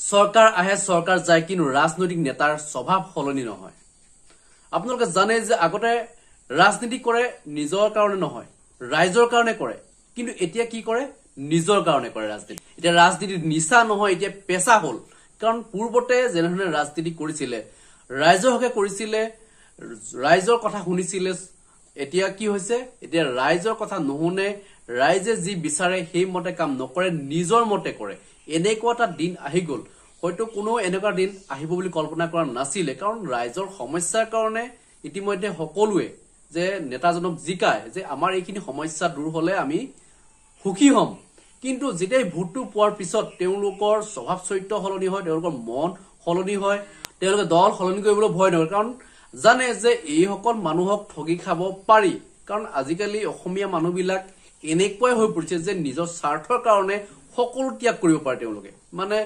সৰকাৰ আহে সৰকাৰ যায় কিন্তু ৰাজনৈতিক নেতাৰ স্বভাব সলনি নহয় আপোনালোকে জানে যে আগতে ৰাজনীতি কৰে নিজৰ কাৰণে নহয় ৰাইজৰ কাৰণে কৰে কিন্তু এতিয়া কি কৰে নিজৰ কাৰণে কৰে ৰাজনীতি এতিয়া ৰাজনীতি নিচা নহয় এতিয়া পেশা হল কাৰণ পূৰ্বতে যেনেধৰণে ৰাজনীতি কৰিছিলে ৰাইজৰ হকে কৰিছিলে ৰাইজৰ কথা শুনিছিলে এতিয়া কি হৈছে এতিয়া ৰাইজৰ কথা নুশুনে ৰাইজে যি বিচাৰে সেই মতে কাম নকৰে নিজৰ মতে কৰে এনেকুৱা দিন আহি গল হয়তো কোনো এনেকুৱা দিন আহিব বুলি কল্পনা কৰা নাছিলে কাৰণ ৰাইজৰ সমস্যাৰ কাৰণে ইতিমধ্যে সকলোৱে যে নেতাজনক জিকায় যে আমাৰ এইখিনি সমস্যা দূৰ হলে আমি সুখী হম কিন্তু যেতিয়া ভোটটো পোৱাৰ পিছত তেওঁলোকৰ স্বভাৱ চৰিত্ৰ সলনি হয় তেওঁলোকৰ মন সলনি হয় তেওঁলোকে দল সলনি কৰিবলৈ ভয় নকৰে কাৰণ জানে যে এই সকল মানুহক ঠগি খাব পাৰি কাৰণ আজিকালি অসমীয়া মানুহবিলাক এনেকৈ হৈ পৰিছে যে নিজৰ স্বাৰ্থৰ কাৰণে সকলো ত্যাগ কৰিব পাৰে তেওঁলোকে মানে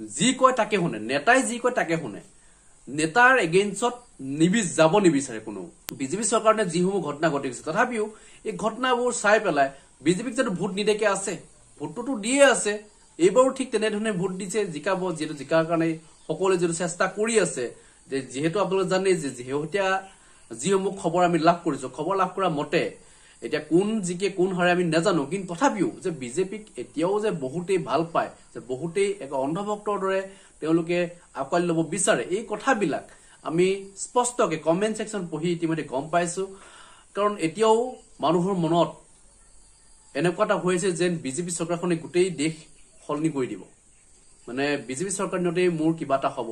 যি কয় তাকে শুনে নেতাই যি কয় তাকে শুনে নেতাৰ এগেইনষ্টত যাব নিবিচাৰে কোনো বিজেপি চৰকাৰে যিসমূহ ঘটনা ঘটিছে তথাপিও এই ঘটনাবোৰ চাই পেলাই বিজেপিক যেন ভোট নিদেকে আছে ভোটটো দিয়ে আছে এইবাৰো ঠিক তেনেধৰণে ভোট দিছে জিকাব যেটো জিকাৰ কাৰণে সকলোৱে যেটো চেষ্টা কৰি আছে যে যেহেতু আপোনালোকে জানে যে যেহতিয়া যিসমূহ খবৰ আমি লাভ কৰিছো খবৰ লাভ কৰা মতে এতিয়া কোন জিকে কোন হাৰে আমি নাজানো কিন্তু তথাপিও যে বিজেপিক এতিয়াও যে বহুতেই ভাল পায় যে বহুতেই এক অন্ধভক্তৰ দৰে তেওঁলোকে আঁকোৱালি ল'ব বিচাৰে এই কথাবিলাক আমি স্পষ্টকে কমেন্ট সেকশন পঢ়ি ইতিমধ্যে গম পাইছো কাৰণ এতিয়াও মানুহৰ মনত এনেকুৱা হৈছে যে বিজেপি চৰকাৰখনে গোটেই দেশ সলনি কৰি দিব মানে বিজেপি চৰকাৰতে মোৰ কিবা এটা হ'ব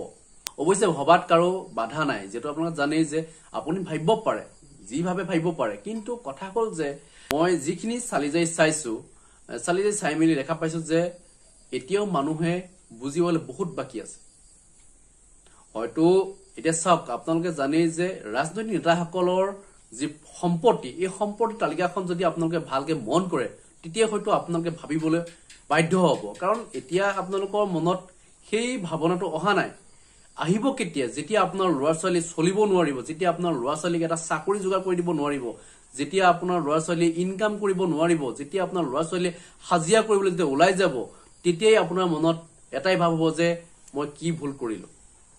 অৱশ্যে ভবাত কাৰো বাধা নাই যেটো আপোনালোকে জানে যে আপুনি ভাবিব পাৰে যিভাবে ভাবিব পাৰে কিন্তু কথা হ'ল যে মই যিখিনি চালি যাই চাইছো চালি যাই চাই মেলি দেখা পাইছো যে এতিয়াও মানুহে বুজিবলৈ বহুত বাকি আছে হয়তো এটা চাওক আপোনালোকে জানে যে ৰাজনৈতিক নেতাসকলৰ যি সম্পত্তি এই সম্পত্তি তালিকাখন যদি আপোনালোকে ভালকে মন কৰে তেতিয়া হয়তো আপোনালোকে ভাবিবলৈ বাধ্য হ'ব কাৰণ এতিয়া আপোনালোকৰ মনত সেই ভাৱনাটো অহা নাই আহিব কেতিয়া যেতিয়া আপোনাৰ ল'ৰা ছোৱালী চলিব নোৱাৰিব যেতিয়া আপোনাৰ ল'ৰা ছোৱালীক এটা চাকৰি যোগাৰ কৰি দিব নোৱাৰিব যেতিয়া আপোনাৰ ল'ৰা ছোৱালী ইনকাম কৰিব নোৱাৰিব যেতিয়া আপোনাৰ ল'ৰা ছোৱালী হাজিয়া কৰিবলৈ যেতিয়া ওলাই যাব তেতিয়াই আপোনাৰ মনত এটাই ভাব হ'ব যে মই কি ভুল কৰিলো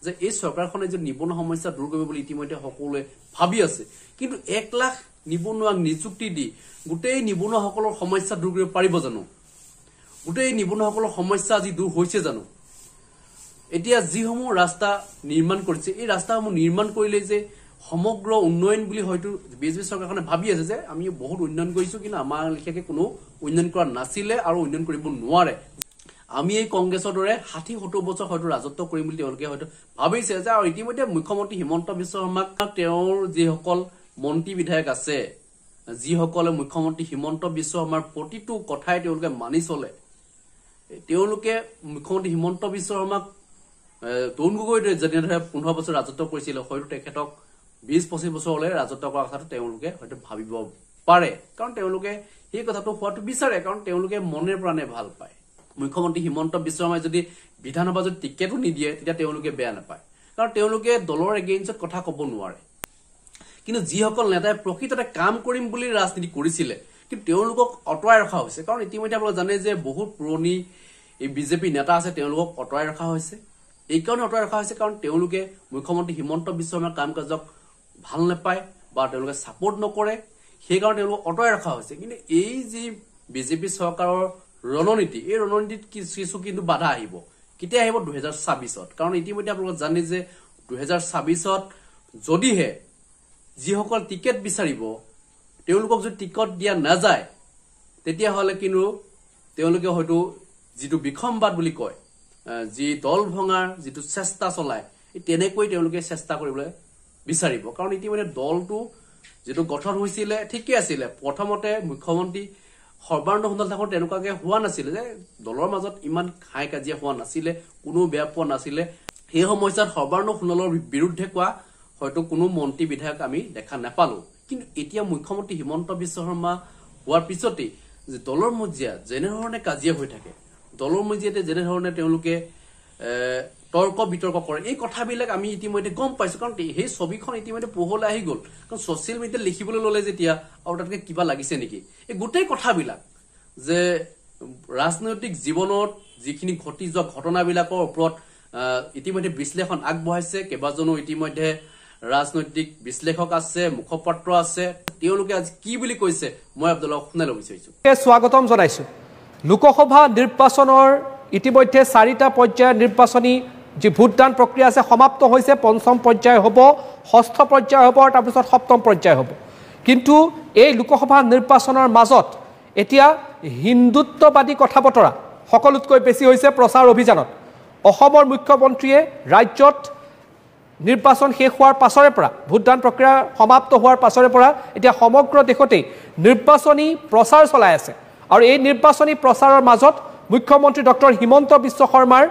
যে এই চৰকাৰখনে যে নিবনুৱা সমস্যা দূৰ কৰিব বুলি ইতিমধ্যে সকলোৱে ভাবি আছে কিন্তু 1 লাখ নিবনুৱাক নিযুক্তি দি গোটেই নিবনুৱাসকলৰ সমস্যা দূৰ কৰিব পাৰিব জানো গোটেই নিবনুৱাসকলৰ সমস্যা আজি দূৰ হৈছে জানো এতিয়া যিসমূহ ৰাস্তা নিৰ্মাণ কৰিছে এই ৰাস্তাসমূহ নিৰ্মাণ কৰিলে যে সমগ্ৰ উন্নয়ন বুলি হয়তো বিজেপি চৰকাৰখনে ভাবি আছে যে আমি বহুত উন্নয়ন কৰিছো কিন্তু আমাৰ লিখিয়াকে কোনো উন্নয়ন কৰা নাছিলে আৰু উন্নয়ন কৰিব নোৱাৰে আমি এই কংগ্ৰেছৰ দৰে 60-70 বছৰ হয়তো ৰাজত্ব কৰিম বুলি তেওঁলোকে হয়তো ভাবিছে যে আৰু ইতিমধ্যে মুখ্যমন্ত্ৰী হিমন্ত বিশ্ব শৰ্মাক তেওঁৰ যিসকল মন্ত্ৰী বিধায়ক আছে যিসকলে মুখ্যমন্ত্ৰী হিমন্ত বিশ্ব শৰ্মাৰ প্ৰতিটো কথাই তেওঁলোকে মানি চলে তেওঁলোকে মুখ্যমন্ত্ৰী হিমন্ত বিশ্ব শৰ্মাক তৰুণ গগৈ যেনেদৰে 15 বছৰ ৰাজত্ব কৰিছিল হয়তো তেখেতক 20-25 বছৰলৈ ৰাজত্ব কৰাৰ কথাটো তেওঁলোকে হয়তো ভাবিব পাৰে কাৰণ তেওঁলোকে এই কথাটো হোৱাটো বিচাৰে কাৰণ তেওঁলোকে মনেৰ প্ৰাণে ভাল পায় মুখ্যমন্ত্ৰী হিমন্ত বিশ্ব শৰ্মাই যদি বিধানসভা যদি টিকেটো নিদিয়ে তেতিয়া তেওঁলোকে বেয়া নাপায় কাৰণ তেওঁলোকে দলৰ এগেইনষ্টত কথা ক'ব নোৱাৰে কিন্তু যিসকল নেতাই প্ৰকৃততে কাম কৰিম বুলি ৰাজনীতি কৰিছিল কিন্তু তেওঁলোকক অটৰাই ৰখা হৈছে কাৰণ ইতিমধ্যে আপোনালোকে জানে যে বহুত পুৰণি এই বিজেপি নেতা আছে তেওঁলোকক অটৰাই ৰখা হৈছে এই কাৰণে অটৰাই ৰখা হৈছে কাৰণ তেওঁলোকে মুখ্যমন্ত্ৰী হিমন্ত বিশ্ব শৰ্মাৰ কাম কাজক ভাল নাপায় বা তেওঁলোকে সাপোৰ্ট নকৰে সেই কাৰণে তেওঁলোকক অটৰাই ৰখা হৈছে কিন্তু এই যি বিজেপি চৰকাৰৰ ৰণনীতি এই ৰণনীতিত কিছু কিন্তু বাধা আহিব কেতিয়া আহিব 2026ত কাৰণ ইতিমধ্যে আপোনালোকে জানে যে 2026ত যদিহে যিসকল টিকেট বিচাৰিব তেওঁলোকক যদি টিকট দিয়া নাযায় তেতিয়া হলে কিন্তু তেওঁলোকে হয়তো যিটো বিখমবাদ বুলি কয় যি দল ভঙাৰ যিটো চেষ্টা চলায় তেনেকৈ তেওঁলোকে চেষ্টা কৰিবলৈ বিচাৰিব কাৰণ ইতিমধ্যে দলটো যেটো গঠন হৈছিল ঠিকই আছিল প্ৰথমতে মুখ্যমন্ত্ৰী সৰ্বানন্দ সোণোৱাল ঠাকুৰ তেনেকুৱাকে হোৱা নাছিল যে দলৰ মাজত ইমান খাই কাজিয়া হোৱা নাছিল কোনো বেয়া পোৱা নাছিল সেই সমস্যাত সৰ্বানন্দ সোণোৱালৰ বিৰুদ্ধে কোৱা হয়তো কোনো মন্ত্ৰী বিধায়ক আমি দেখা নাপালো কিন্তু এতিয়া মুখ্যমন্ত্ৰী হিমন্ত বিশ্ব শৰ্মা হোৱাৰ পিছতে যে দলৰ মজিয়া যেনেধৰণে কাজিয়া হৈ থাকে দলৰ মজিয়াতে যেনেধৰণে তেওঁলোকে তৰ্ক বিতৰ্ক কৰে এই কথাবিলাক আমি ইতিমধ্যে গম পাইছো কাৰণ এই ছবিখন ইতিমধ্যে পোহৰলৈ আহি গল কাৰণ সোশ্যাল মিডিয়াত লিখিবলৈ ললে যেতিয়া আৰু তাতকে কিবা লাগিছে নেকি এই গোটেই কথাবিলাক যে ৰাজনৈতিক জীৱনত যিখিনি ঘটি যোৱা ঘটনাবিলাকৰ ওপৰত ইতিমধ্যে বিশ্লেষণ আগবঢ়াইছে কেইবাজনো ইতিমধ্যে ৰাজনৈতিক বিশ্লেষক আছে মুখপাত্ৰ আছে তেওঁলোকে আজি কি বুলি কৈছে মই আপোনালোকক শুনাই ল'ব বিচাৰিছো স্বাগতম জনাইছো লোকসভা নিৰ্বাচনৰ ইতিমধ্যে 4টা পৰ্যায়ৰ নিৰ্বাচনী যি ভোটদান প্ৰক্ৰিয়া আছে সমাপ্ত হৈছে পঞ্চম পৰ্যায় হ'ব ষষ্ঠ পৰ্যায় হ'ব আৰু তাৰপিছত সপ্তম পৰ্যায় হ'ব কিন্তু এই লোকসভা নিৰ্বাচনৰ মাজত এতিয়া হিন্দুত্ববাদী কথা বতৰা সকলোতকৈ বেছি হৈছে প্ৰচাৰ অভিযানত অসমৰ মুখ্যমন্ত্ৰীয়ে ৰাজ্যত নিৰ্বাচন শেষ হোৱাৰ পাছৰে পৰা ভোটদান প্ৰক্ৰিয়া সমাপ্ত হোৱাৰ পাছৰে পৰা এতিয়া সমগ্ৰ দেশতে নিৰ্বাচনী প্ৰচাৰ চলাই আছে আৰু এই নিৰ্বাচনী প্ৰচাৰৰ মাজত মুখ্যমন্ত্ৰী ডক্টৰ হিমন্ত বিশ্ব শৰ্মাৰ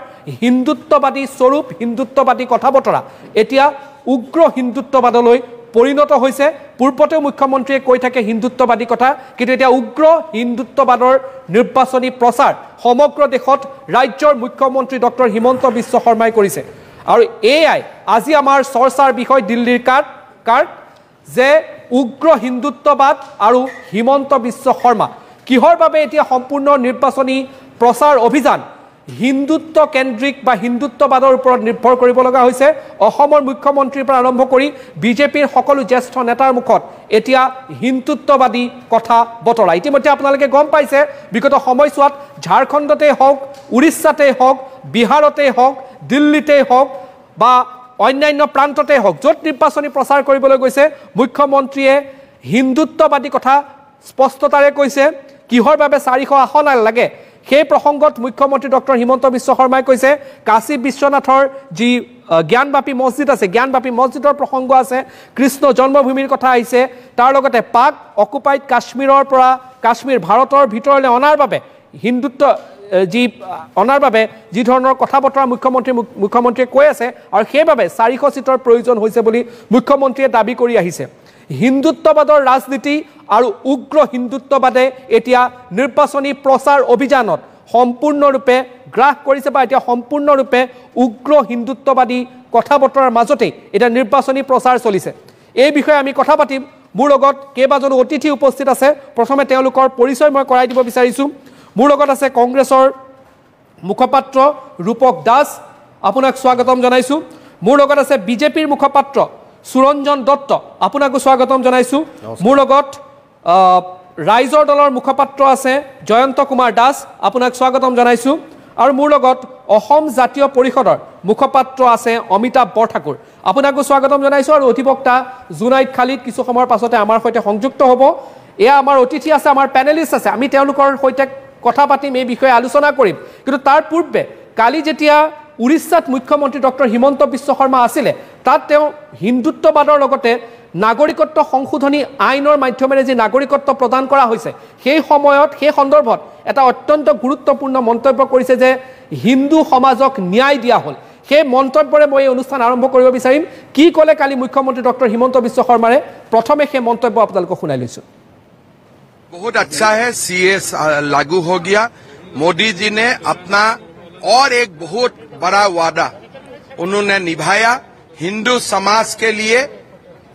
হিন্দুত্ববাদী স্বৰূপ হিন্দুত্ববাদী কথা বতৰা এতিয়া উগ্ৰ হিন্দুত্ববাদলৈ পৰিণত হৈছে পূৰ্বতেও মুখ্যমন্ত্ৰীয়ে কৈ থাকে হিন্দুত্ববাদী কথা কিন্তু এতিয়া উগ্ৰ হিন্দুত্ববাদৰ নিৰ্বাচনী প্ৰচাৰ সমগ্ৰ দেশত ৰাজ্যৰ মুখ্যমন্ত্ৰী ডক্টৰ হিমন্ত বিশ্ব শৰ্মাই কৰিছে আৰু এআই আজি আমাৰ চৰ্চাৰ বিষয় দিল্লীৰ কাৰ্ড যে উগ্ৰ হিন্দুত্ববাদ আৰু হিমন্ত বিশ্ব শৰ্মা কিহৰ বাবে এতিয়া সম্পূৰ্ণ নিৰ্বাচনী প্ৰচাৰ অভিযান হিন্দুত্ব কেন্দ্ৰিক বা হিন্দুত্ববাদৰ ওপৰত নিৰ্ভৰ কৰিব লগা হৈছে অসমৰ মুখ্যমন্ত্ৰীৰ পৰা আৰম্ভ কৰি বিজেপিৰ সকলো জ্যেষ্ঠ নেতাৰ মুখত এতিয়া হিন্দুত্ববাদী কথা বতৰা ইতিমধ্যে আপোনালোকে গম পাইছে বিগত সময়ছোৱাত ঝাৰখণ্ডতে হওক উৰিষ্যাতে হওক বিহাৰতে হওক দিল্লীতে হওক বা অন্যান্য প্ৰান্ততে হওক য'ত নিৰ্বাচনী প্ৰচাৰ কৰিবলৈ গৈছে মুখ্যমন্ত্ৰীয়ে হিন্দুত্ববাদী কথা স্পষ্টতাৰে কৈছে কিহৰ বাবে 400 আসন লাগে সেই প্ৰসংগত মুখ্যমন্ত্ৰী ডক্টৰ হিমন্ত বিশ্ব শৰ্মাই কৈছে কাশী বিশ্বনাথৰ যি জ্ঞানবাপী মছজিদ আছে জ্ঞানবাপী মছজিদৰ প্ৰসংগ আছে কৃষ্ণ জন্মভূমিৰ কথা আহিছে তাৰ লগতে পাক অকুপাইড কাশ্মীৰৰ পৰা কাশ্মীৰ ভাৰতৰ ভিতৰলৈ অনাৰ বাবে হিন্দুত্ব অনাৰ বাবে যি ধৰণৰ কথা বতৰা মুখ্যমন্ত্ৰীয়ে কৈ আছে আৰু সেইবাবে 400 সিটৰ প্ৰয়োজন হৈছে বুলি মুখ্যমন্ত্ৰীয়ে দাবী কৰি আহিছে হিন্দুত্ববাদৰ ৰাজনীতি আৰু উগ্ৰ হিন্দুত্ববাদে এতিয়া নিৰ্বাচনী প্ৰচাৰ অভিযানত সম্পূৰ্ণৰূপে গ্ৰাস কৰিছে বা এতিয়া সম্পূৰ্ণৰূপে উগ্ৰ হিন্দুত্ববাদী কথা বতৰাৰ মাজতে এটা নিৰ্বাচনী প্ৰচাৰ চলিছে এই বিষয়ে আমি কথা পাতিম মোৰ লগত কেইবাজনো অতিথি উপস্থিত আছে প্ৰথমে তেওঁলোকৰ পৰিচয় মই কৰাই দিব বিচাৰিছো মোৰ লগত আছে কংগ্ৰেছৰ মুখপাত্ৰ ৰূপক দাস আপোনাক স্বাগতম জনাইছো মোৰ লগত আছে বিজেপিৰ মুখপাত্ৰ সুৰঞ্জন দত্ত আপোনাকো স্বাগতম জনাইছো মোৰ লগত ৰাইজৰ দলৰ মুখপাত্ৰ আছে জয়ন্ত কুমাৰ দাস আপোনাক স্বাগতম জনাইছো আৰু মোৰ লগত অসম জাতীয় পৰিষদৰ মুখপাত্ৰ আছে অমিতাভ বৰঠাকুৰ আপোনাকো স্বাগতম জনাইছো আৰু অধিবক্তা জুনাইদ খালিদ কিছু সময়ৰ পাছতে আমাৰ সৈতে সংযুক্ত হ'ব এয়া আমাৰ অতিথি আছে আমাৰ পেনেলিষ্ট আছে আমি তেওঁলোকৰ সৈতে কথা পাতিম এই বিষয়ে আলোচনা কৰিম কিন্তু তাৰ পূৰ্বে কালি যেতিয়া উৰিষ্যাত মুখ্যমন্ত্ৰী ডক্টৰ হিমন্ত বিশ্ব শৰ্মা আছিলে তাত তেওঁ হিন্দুত্ববাদৰ লগতে নাগৰিকত্ব সংশোধনী আইনৰ মাধ্যমেৰে যি নাগৰিকত্ব প্ৰদান কৰা হৈছে সেই সময়ত সেই সন্দৰ্ভত এটা অত্যন্ত গুৰুত্বপূৰ্ণ মন্তব্য কৰিছে যে হিন্দু সমাজক ন্যায় দিয়া হ'ল সেই মন্তব্যৰে মই এই অনুষ্ঠান আৰম্ভ কৰিব বিচাৰিম কি ক'লে কালি মুখ্যমন্ত্ৰী ডক্টৰ হিমন্ত বিশ্ব শৰ্মাৰে প্ৰথমে সেই মন্তব্য আপোনালোকক শুনাই লৈছো बहुत अच्छा है सीएस लागू हो गया मोदी जी ने अपना और एक बहुत बड़ा वादा उन्होंने निभाया हिंदू समाज के लिए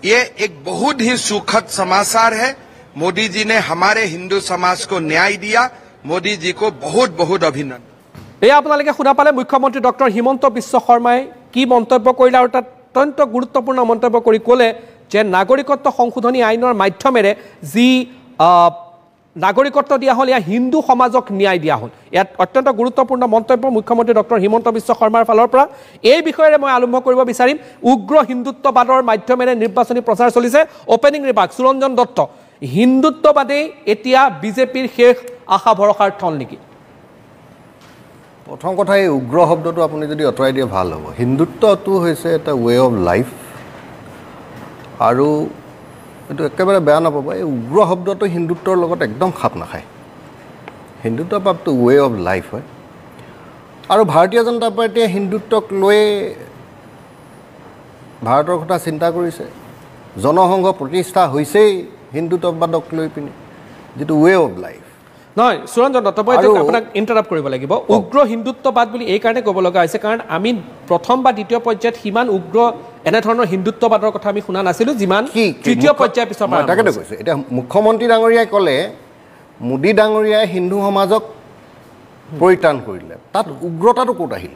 ये एक बहुत ही सुखद समाचार है मोदी जी ने हमारे हिंदू समाज को न्याय दिया मोदी जी को बहुत बहुत अभिनंदन এই আপোনালোকে শুনা পালে মুখ্যমন্ত্ৰী ডক্টৰ হিমন্ত বিশ্ব শৰ্মাই কি মন্তব্য কৰিলে আৰু তাত অত্যন্ত গুৰুত্বপূৰ্ণ মন্তব্য কৰি ক'লে যে নাগৰিকত্ব সংশোধনী আইনৰ মাধ্যমেৰে যি নাগৰিকত্ব দিয়া হ'ল ইয়া হিন্দু সমাজক ন্যায় দিয়া হ'ল ইয়াত অত্যন্ত গুৰুত্বপূৰ্ণ মন্তব্য মুখ্যমন্ত্ৰী ডক্টৰ হিমন্ত বিশ্ব শৰ্মাৰ ফালৰ পৰা এই বিষয়েৰে মই আৰম্ভ কৰিব বিচাৰিম উগ্ৰ হিন্দুত্ববাদৰ মাধ্যমেৰে নিৰ্বাচনী প্ৰচাৰ চলিছে অপেনিং ৰিমাৰ্ক সুৰঞ্জন দত্ত হিন্দুত্ববাদেই এতিয়া বিজেপিৰ শেষ আশা ভৰসাৰ থল নেকি প্ৰথম কথা এই উগ্ৰ শব্দটো আপুনি যদি অতৰাই দিয়ে ভাল হ'ব হিন্দুত্বটো হৈছে এটা ৱে অফ লাইফ আৰু এইটো একেবাৰে বেয়া নাপাব এই উগ্ৰ শব্দটো হিন্দুত্বৰ লগত একদম খাপ নাখায় হিন্দুত্ব ভাৱটো ৱে অফ লাইফ হয় আৰু ভাৰতীয় জনতা পাৰ্টীয়ে হিন্দুত্বক লৈ ভাৰতৰ কথা চিন্তা কৰিছে জনসংঘ প্ৰতিষ্ঠা হৈছেই হিন্দুত্ববাদক লৈ পিনে যিটো ৱে অফ লাইফ নহয় সুৰঞ্জন দত্ত মই আপোনাক ইণ্টাৰাপ্ট কৰিব লাগিব উগ্ৰ হিন্দুত্ববাদ বুলি এই কাৰণে ক'ব লগা হৈছে কাৰণ আমি প্ৰথম বা দ্বিতীয় পৰ্যায়ত সিমান উগ্ৰ এনেধৰণৰ হিন্দুত্ববাদৰ কথা আমি শুনা নাছিলোঁ যিমান তৃতীয় পৰ্যায়ৰ পিছৰ পৰা তাকেতো কৈছোঁ এতিয়া মুখ্যমন্ত্ৰী ডাঙৰীয়াই ক'লে মোদী ডাঙৰীয়াই হিন্দু সমাজক পৰিত্ৰাণ কৰিলে তাত উগ্ৰতাটো ক'ত আহিল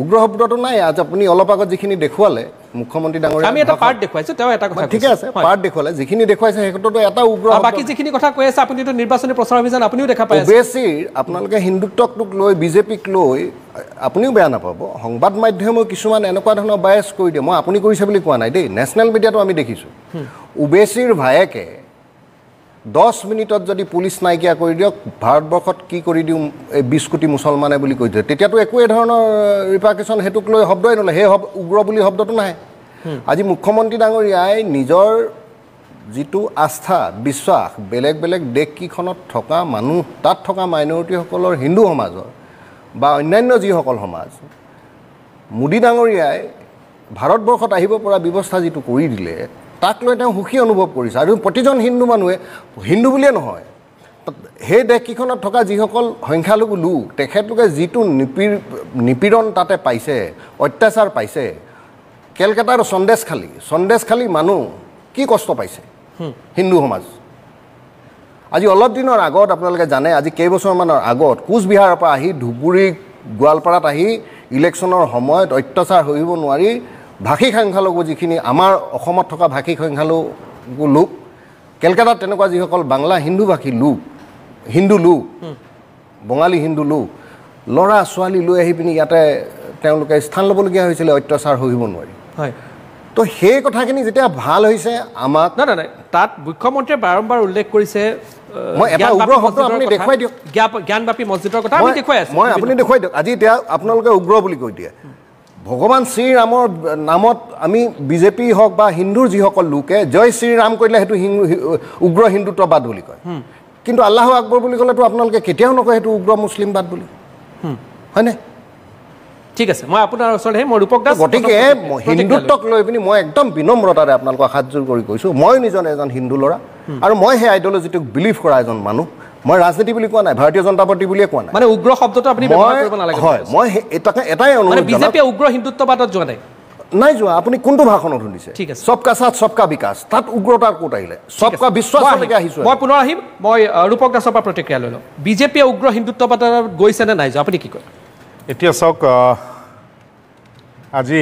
উগ্ৰ শব্দটো নাই আজি আপুনি অলপ আগত যিখিনি দেখুৱালে মুখ্যমন্ত্ৰী ডাঙৰীয়া আমি এটা পাৰ্ট দেখুৱাইছো তেওঁ এটা কথা ঠিক আছে পাৰ্ট দেখুৱালে যিখিনি দেখুৱাইছে সেইটোতো এটা উগ্ৰ বাকি যিখিনি কথা কৈ আছে আপুনিতো নিৰ্বাচনী প্ৰচাৰ অভিযান আপুনিও দেখা পাই আছে ওবেচিৰ আপোনালোকে হিন্দুত্বক লৈ বিজেপিক লৈ আপুনিও বেয়া নাপাব সংবাদ মাধ্যমেও কিছুমান এনেকুৱা ধৰণৰ বায়াছ কৰি দিয়ে মই আপুনি কৰিছে বুলি কোৱা নাই দেই নেশ্যনেল মিডিয়াটো আমি দেখিছোঁ ওবেচিৰ ভায়েকে 10 মিনিটত যদি পুলিচ নাইকিয়া কৰি দিয়ক ভাৰতবৰ্ষত কি কৰি দিওঁ 20 কোটি মুছলমানে বুলি কৈ দিয়ে তেতিয়াতো একোৱে ধৰণৰ ৰিপাৰ্কেশ্যন হেতুক লৈ শব্দই নলয় সেই উগ্ৰ বুলি শব্দটো নাই আজি মুখ্যমন্ত্ৰী ডাঙৰীয়াই নিজৰ যিটো আস্থা বিশ্বাস বেলেগ বেলেগ দেশকেইখনত থকা মানুহ তাত থকা মাইনৰিটিসকলৰ হিন্দু সমাজৰ বা অন্যান্য যিসকল সমাজ মোদী ডাঙৰীয়াই ভাৰতবৰ্ষত আহিব পৰা ব্যৱস্থা যিটো কৰি দিলে তাক লৈ তেওঁ সুখী অনুভৱ কৰিছে আৰু প্ৰতিজন হিন্দু মানুহে হিন্দু বুলিয়ে নহয় সেই দেশকেইখনত থকা যিসকল সংখ্যালঘু লোক তেখেতলোকে যিটো নিপীড়ন তাতে পাইছে অত্যাচাৰ পাইছে কেলকাতাৰ সন্দেশখালী মানুহ কি কষ্ট পাইছে হিন্দু সমাজ আজি অলপ দিনৰ আগত আপোনালোকে জানে আজি কেইবছৰমানৰ আগত কোচবিহাৰৰ পৰা আহি ধুবুৰী গোৱালপাৰাত আহি ইলেকশ্যনৰ সময়ত অত্যাচাৰ সহিব নোৱাৰি ভাষিক সংখ্যালঘু যিখিনি আমাৰ অসমত থকা ভাষিক সংখ্যালঘু লোক কেলকাতাত তেনেকুৱা যিসকল বাংলা হিন্দুভাষী লোক হিন্দু লোক বঙালী হিন্দু লোক ল'ৰা ছোৱালী লৈ আহি পিনি ইয়াতে তেওঁলোকে স্থান ল'বলগীয়া হৈছিলে অত্যাচাৰ সহিব নোৱাৰি হয় তো সেই কথাখিনি যেতিয়া ভাল হৈছে আমাক নাই তাত মুখ্যমন্ত্ৰীয়ে বাৰম্বাৰ উল্লেখ কৰিছে মই এটা উগ্ৰ শব্দ আপুনি দেখুৱাই দিয়ক জ্ঞানবাপী মছজিদৰ কথা আমি দেখুৱাই আছো মই আপুনি দেখুৱাই দিয়ক আজি এতিয়া আপোনালোকে উগ্ৰ বুলি কৈ দিয়ে ভগৱান শ্ৰীৰামৰ নামত আমি বিজেপি হওক বা হিন্দুৰ যিসকল লোকে জয় শ্ৰীৰাম কৰিলে সেইটো উগ্ৰ হিন্দুত্ববাদ বুলি কয় কিন্তু আল্লাহু আকবৰ বুলি ক'লেতো আপোনালোকে কেতিয়াও নকয় সেইটো উগ্ৰ মুছলিমবাদ বুলি হয়নে ঠিক আছে মই আপোনাৰ ওচৰতে মই ৰূপক দাস গতিকে হিন্দুত্বক লৈ পিনি মই একদম বিনম্ৰতাৰে আপোনালোকক হাতযোৰ কৰি কৈছোঁ মই নিজৰ এজন হিন্দু ল'ৰা আৰু মই সেই আইডিঅলজিটোক বিলিভ কৰা এজন মানুহ মই ৰাজনীতি বুলি কোৱা নাই ভাৰতীয় জনতা পাৰ্টি বুলিয়ে কোৱা নাই মানে উগ্ৰ শব্দটো আপুনি ব্যৱহাৰ কৰিব নালাগে হয় মই এটাই অনুৰোধ বিজেপিয়ে উগ্ৰ হিন্দুত্ববাদত যোৱা নাই যোৱা আপুনি কোনটো ভাষণত শুনিছে ঠিক আছে সবকা সাথ সবকা বিকাশ তাত উগ্ৰতাৰ ক'ত আহিলে সবকা বিশ্বাসলৈকে আহিছোঁ মই পুনৰ আহিম মই ৰূপক দাসৰ পৰা প্ৰতিক্ৰিয়া লৈ লওঁ বিজেপিয়ে উগ্ৰ হিন্দুত্ববাদত গৈছে নে নাই যোৱা আপুনি কি কয় এতিয়া চাওক আজি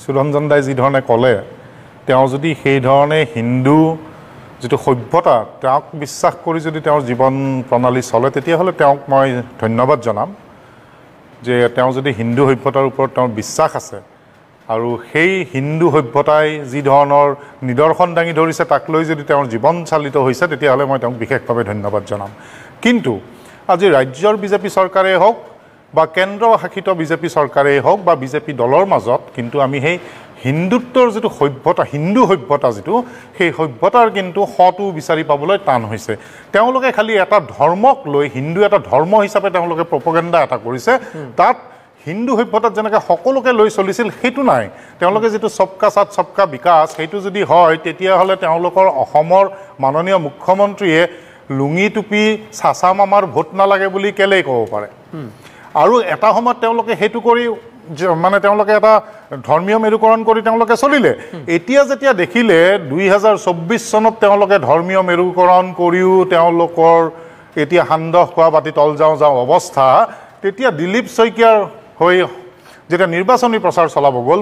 সুৰঞ্জন দাই যি ধৰণে ক'লে তেওঁ যদি সেই ধৰণে হিন্দু যিটো সভ্যতা তেওঁক বিশ্বাস কৰি যদি তেওঁৰ জীৱন প্ৰণালী চলে তেতিয়াহ'লে তেওঁক মই ধন্যবাদ জনাম যে তেওঁ যদি হিন্দু সভ্যতাৰ ওপৰত তেওঁৰ বিশ্বাস আছে আৰু সেই হিন্দু সভ্যতাই যি ধৰণৰ নিদৰ্শন দাঙি ধৰিছে তাক লৈ যদি তেওঁৰ জীৱন চালিত হৈছে তেতিয়াহ'লে মই তেওঁক বিশেষভাৱে ধন্যবাদ জনাম কিন্তু আজি ৰাজ্যৰ বিজেপি চৰকাৰে হওক বা কেন্দ্ৰ শাসিত বিজেপি চৰকাৰেই হওক বা বিজেপি দলৰ মাজত কিন্তু আমি সেই হিন্দুত্বৰ যিটো সভ্যতা হিন্দু সভ্যতা যিটো সেই সভ্যতাৰ কিন্তু সটো বিচাৰি পাবলৈ টান হৈছে তেওঁলোকে খালি এটা ধৰ্মক লৈ হিন্দু এটা ধৰ্ম হিচাপে তেওঁলোকে প্ৰপগেণ্ডা এটা কৰিছে তাত হিন্দু সভ্যতাত যেনেকৈ সকলোকে লৈ চলিছিল সেইটো নাই তেওঁলোকে যিটো সবকা সাথ সবকা বিকাশ সেইটো যদি হয় তেতিয়াহ'লে তেওঁলোকৰ অসমৰ মাননীয় মুখ্যমন্ত্ৰীয়ে লুঙি টুপি চাচা মামাৰ ভোট নালাগে বুলি কেলেই ক'ব পাৰে আৰু এটা সময়ত তেওঁলোকে সেইটো কৰি মানে তেওঁলোকে এটা ধৰ্মীয় মেৰুকৰণ কৰি তেওঁলোকে চলিলে এতিয়া যেতিয়া দেখিলে 2024 চনত তেওঁলোকে ধৰ্মীয় মেৰুকৰণ কৰিও তেওঁলোকৰ এতিয়া সান্দহ খোৱা বাতি তল যাওঁ অৱস্থা তেতিয়া দিলীপ শইকীয়াৰ হৈ যেতিয়া নিৰ্বাচনী প্ৰচাৰ চলাব গ'ল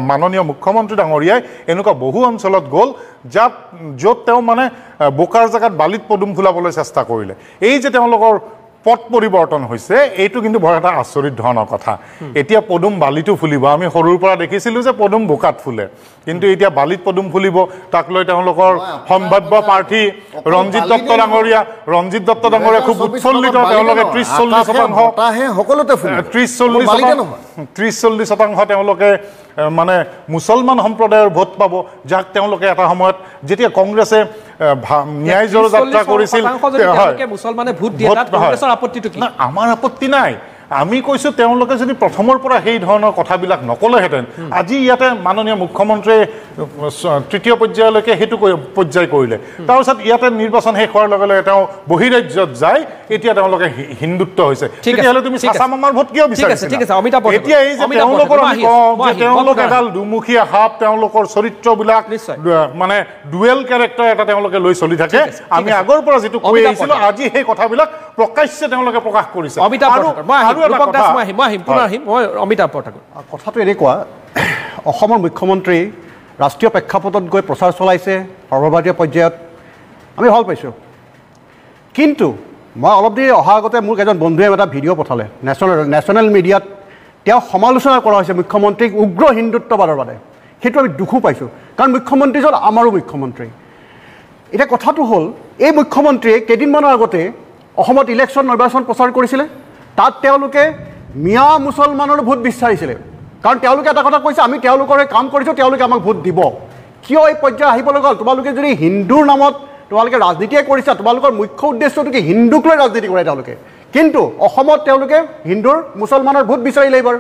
মাননীয় মুখ্যমন্ত্ৰী ডাঙৰীয়াই এনেকুৱা বহু অঞ্চলত গ'ল য'ত তেওঁ মানে বোকাৰ জেগাত বালিত পদুম ফুলাবলৈ চেষ্টা কৰিলে এই যে তেওঁলোকৰ পথ পৰিৱৰ্তন হৈছে এইটো কিন্তু বৰ এটা আচৰিত ধৰণৰ কথা এতিয়া পদুম বালিটো ফুলিব আমি সৰুৰ পৰা দেখিছিলোঁ যে পদুম বোকাত ফুলে কিন্তু এতিয়া বালিত পদুম ফুলিব তাক লৈ তেওঁলোকৰ সম্ভাৱ্য প্ৰাৰ্থী ৰঞ্জিত দত্ত ডাঙৰীয়া খুব উৎফুল্লিত তেওঁলোকে 30-40% তেওঁলোকে মানে মুছলমান সম্প্ৰদায়ৰ ভোট পাব যাক তেওঁলোকে এটা সময়ত যেতিয়া কংগ্ৰেছে ন্যায় জোৰ যাত্ৰা কৰিছিল মুছলমানে ভোট দিয়ে তাত কংগ্ৰেছৰ আপত্তিটো কি আমাৰ আপত্তি নাই আমি কৈছোঁ তেওঁলোকে যদি প্ৰথমৰ পৰা সেই ধৰণৰ কথাবিলাক নক'লেহেঁতেন আজি ইয়াতে মাননীয় মুখ্যমন্ত্ৰীয়ে তৃতীয় পৰ্যায়লৈকে সেইটো পৰ্যায় কৰিলে তাৰপিছত ইয়াতে নিৰ্বাচন শেষ হোৱাৰ লগে লগে তেওঁ বহিৰাজ্যত যায় এতিয়া তেওঁলোকে হিন্দুত্ব হৈছে তেতিয়াহ'লে তুমি চাচা মামাৰ ভোট কিয় বিচাৰিছা এতিয়া এই যে তেওঁলোকৰ আমি কওঁ যে তেওঁলোক এডাল দুমুখীয়া সাপ তেওঁলোকৰ চৰিত্ৰবিলাক মানে ডুৱেল কেৰেক্টাৰ এটা তেওঁলোকে লৈ চলি থাকে আমি আগৰ পৰা যিটো কৈ আহিছিলোঁ আজি সেই কথাবিলাক প্ৰকাশ্যে তেওঁলোকে প্ৰকাশ কৰিছে কথাটো এনেকুৱা অসমৰ মুখ্যমন্ত্ৰী ৰাষ্ট্ৰীয় প্ৰেক্ষাপটত গৈ প্ৰচাৰ চলাইছে সৰ্বভাৰতীয় পৰ্যায়ত আমি ভাল পাইছোঁ কিন্তু মই অলপ দেৰি অহাৰ আগতে মোক এজন বন্ধুৱে এটা ভিডিঅ' পঠালে নেশ্যনেল মিডিয়াত তেওঁ সমালোচনা কৰা হৈছে মুখ্যমন্ত্ৰীক উগ্ৰ হিন্দুত্ববাদৰ বাবে সেইটো আমি দুখো পাইছোঁ কাৰণ মুখ্যমন্ত্ৰীজন আমাৰো মুখ্যমন্ত্ৰী এতিয়া কথাটো হ'ল এই মুখ্যমন্ত্ৰীয়ে কেইদিনমানৰ আগতে অসমত ইলেকশ্যন নিৰ্বাচন প্ৰচাৰ কৰিছিলে তাত তেওঁলোকে মিয়া মুছলমানৰ ভোট বিচাৰিছিলে কাৰণ তেওঁলোকে এটা কথা কৈছে আমি তেওঁলোকৰে কাম কৰিছোঁ তেওঁলোকে আমাক ভোট দিব কিয় এই পৰ্যায় আহিবলৈ গ'ল তোমালোকে যদি হিন্দুৰ নামত তোমালোকে ৰাজনীতিয়ে কৰিছা তোমালোকৰ মুখ্য উদ্দেশ্যটো কি হিন্দুক লৈ ৰাজনীতি কৰে তেওঁলোকে কিন্তু অসমত তেওঁলোকে হিন্দুৰ মুছলমানৰ ভোট বিচাৰিলে এইবাৰ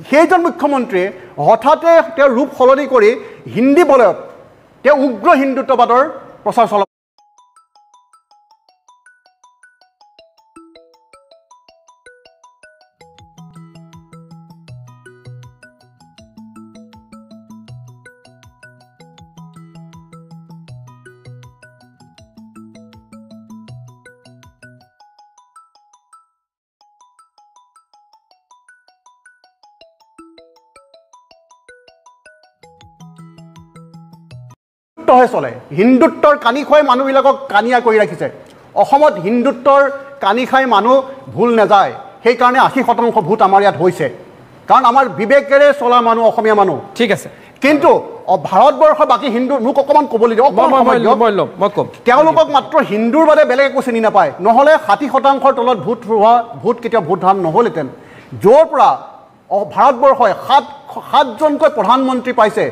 সেইজন মুখ্যমন্ত্ৰীয়ে হঠাতে তেওঁৰ ৰূপ সলনি কৰি হিন্দী বলয়ত তেওঁ উগ্ৰ হিন্দুত্ববাদৰ প্ৰচাৰ চলাব চলে হিন্দুত্বৰ কানি খুৱাই মানুহবিলাকক কানিয়া কৰি ৰাখিছে অসমত হিন্দুত্বৰ কানি খাই মানুহ ভুল নাযায় সেইকাৰণে 80% ভোট আমাৰ ইয়াত হৈছে কাৰণ আমাৰ বিবেকেৰে চলা মানুহ অসমীয়া মানুহ ঠিক আছে কিন্তু ভাৰতবৰ্ষৰ বাকী হিন্দু মোক অকণমান ক'বলৈ দিয়ক তেওঁলোকক মাত্ৰ হিন্দুৰ বাদে বেলেগ একো চিনি নাপায় নহ'লে 60%ৰ তলত ভোট কেতিয়াও ভোট ধান নহ'লহেঁতেন য'ৰ পৰা ভাৰতবৰ্ষই সাতজনকৈ প্ৰধানমন্ত্ৰী পাইছে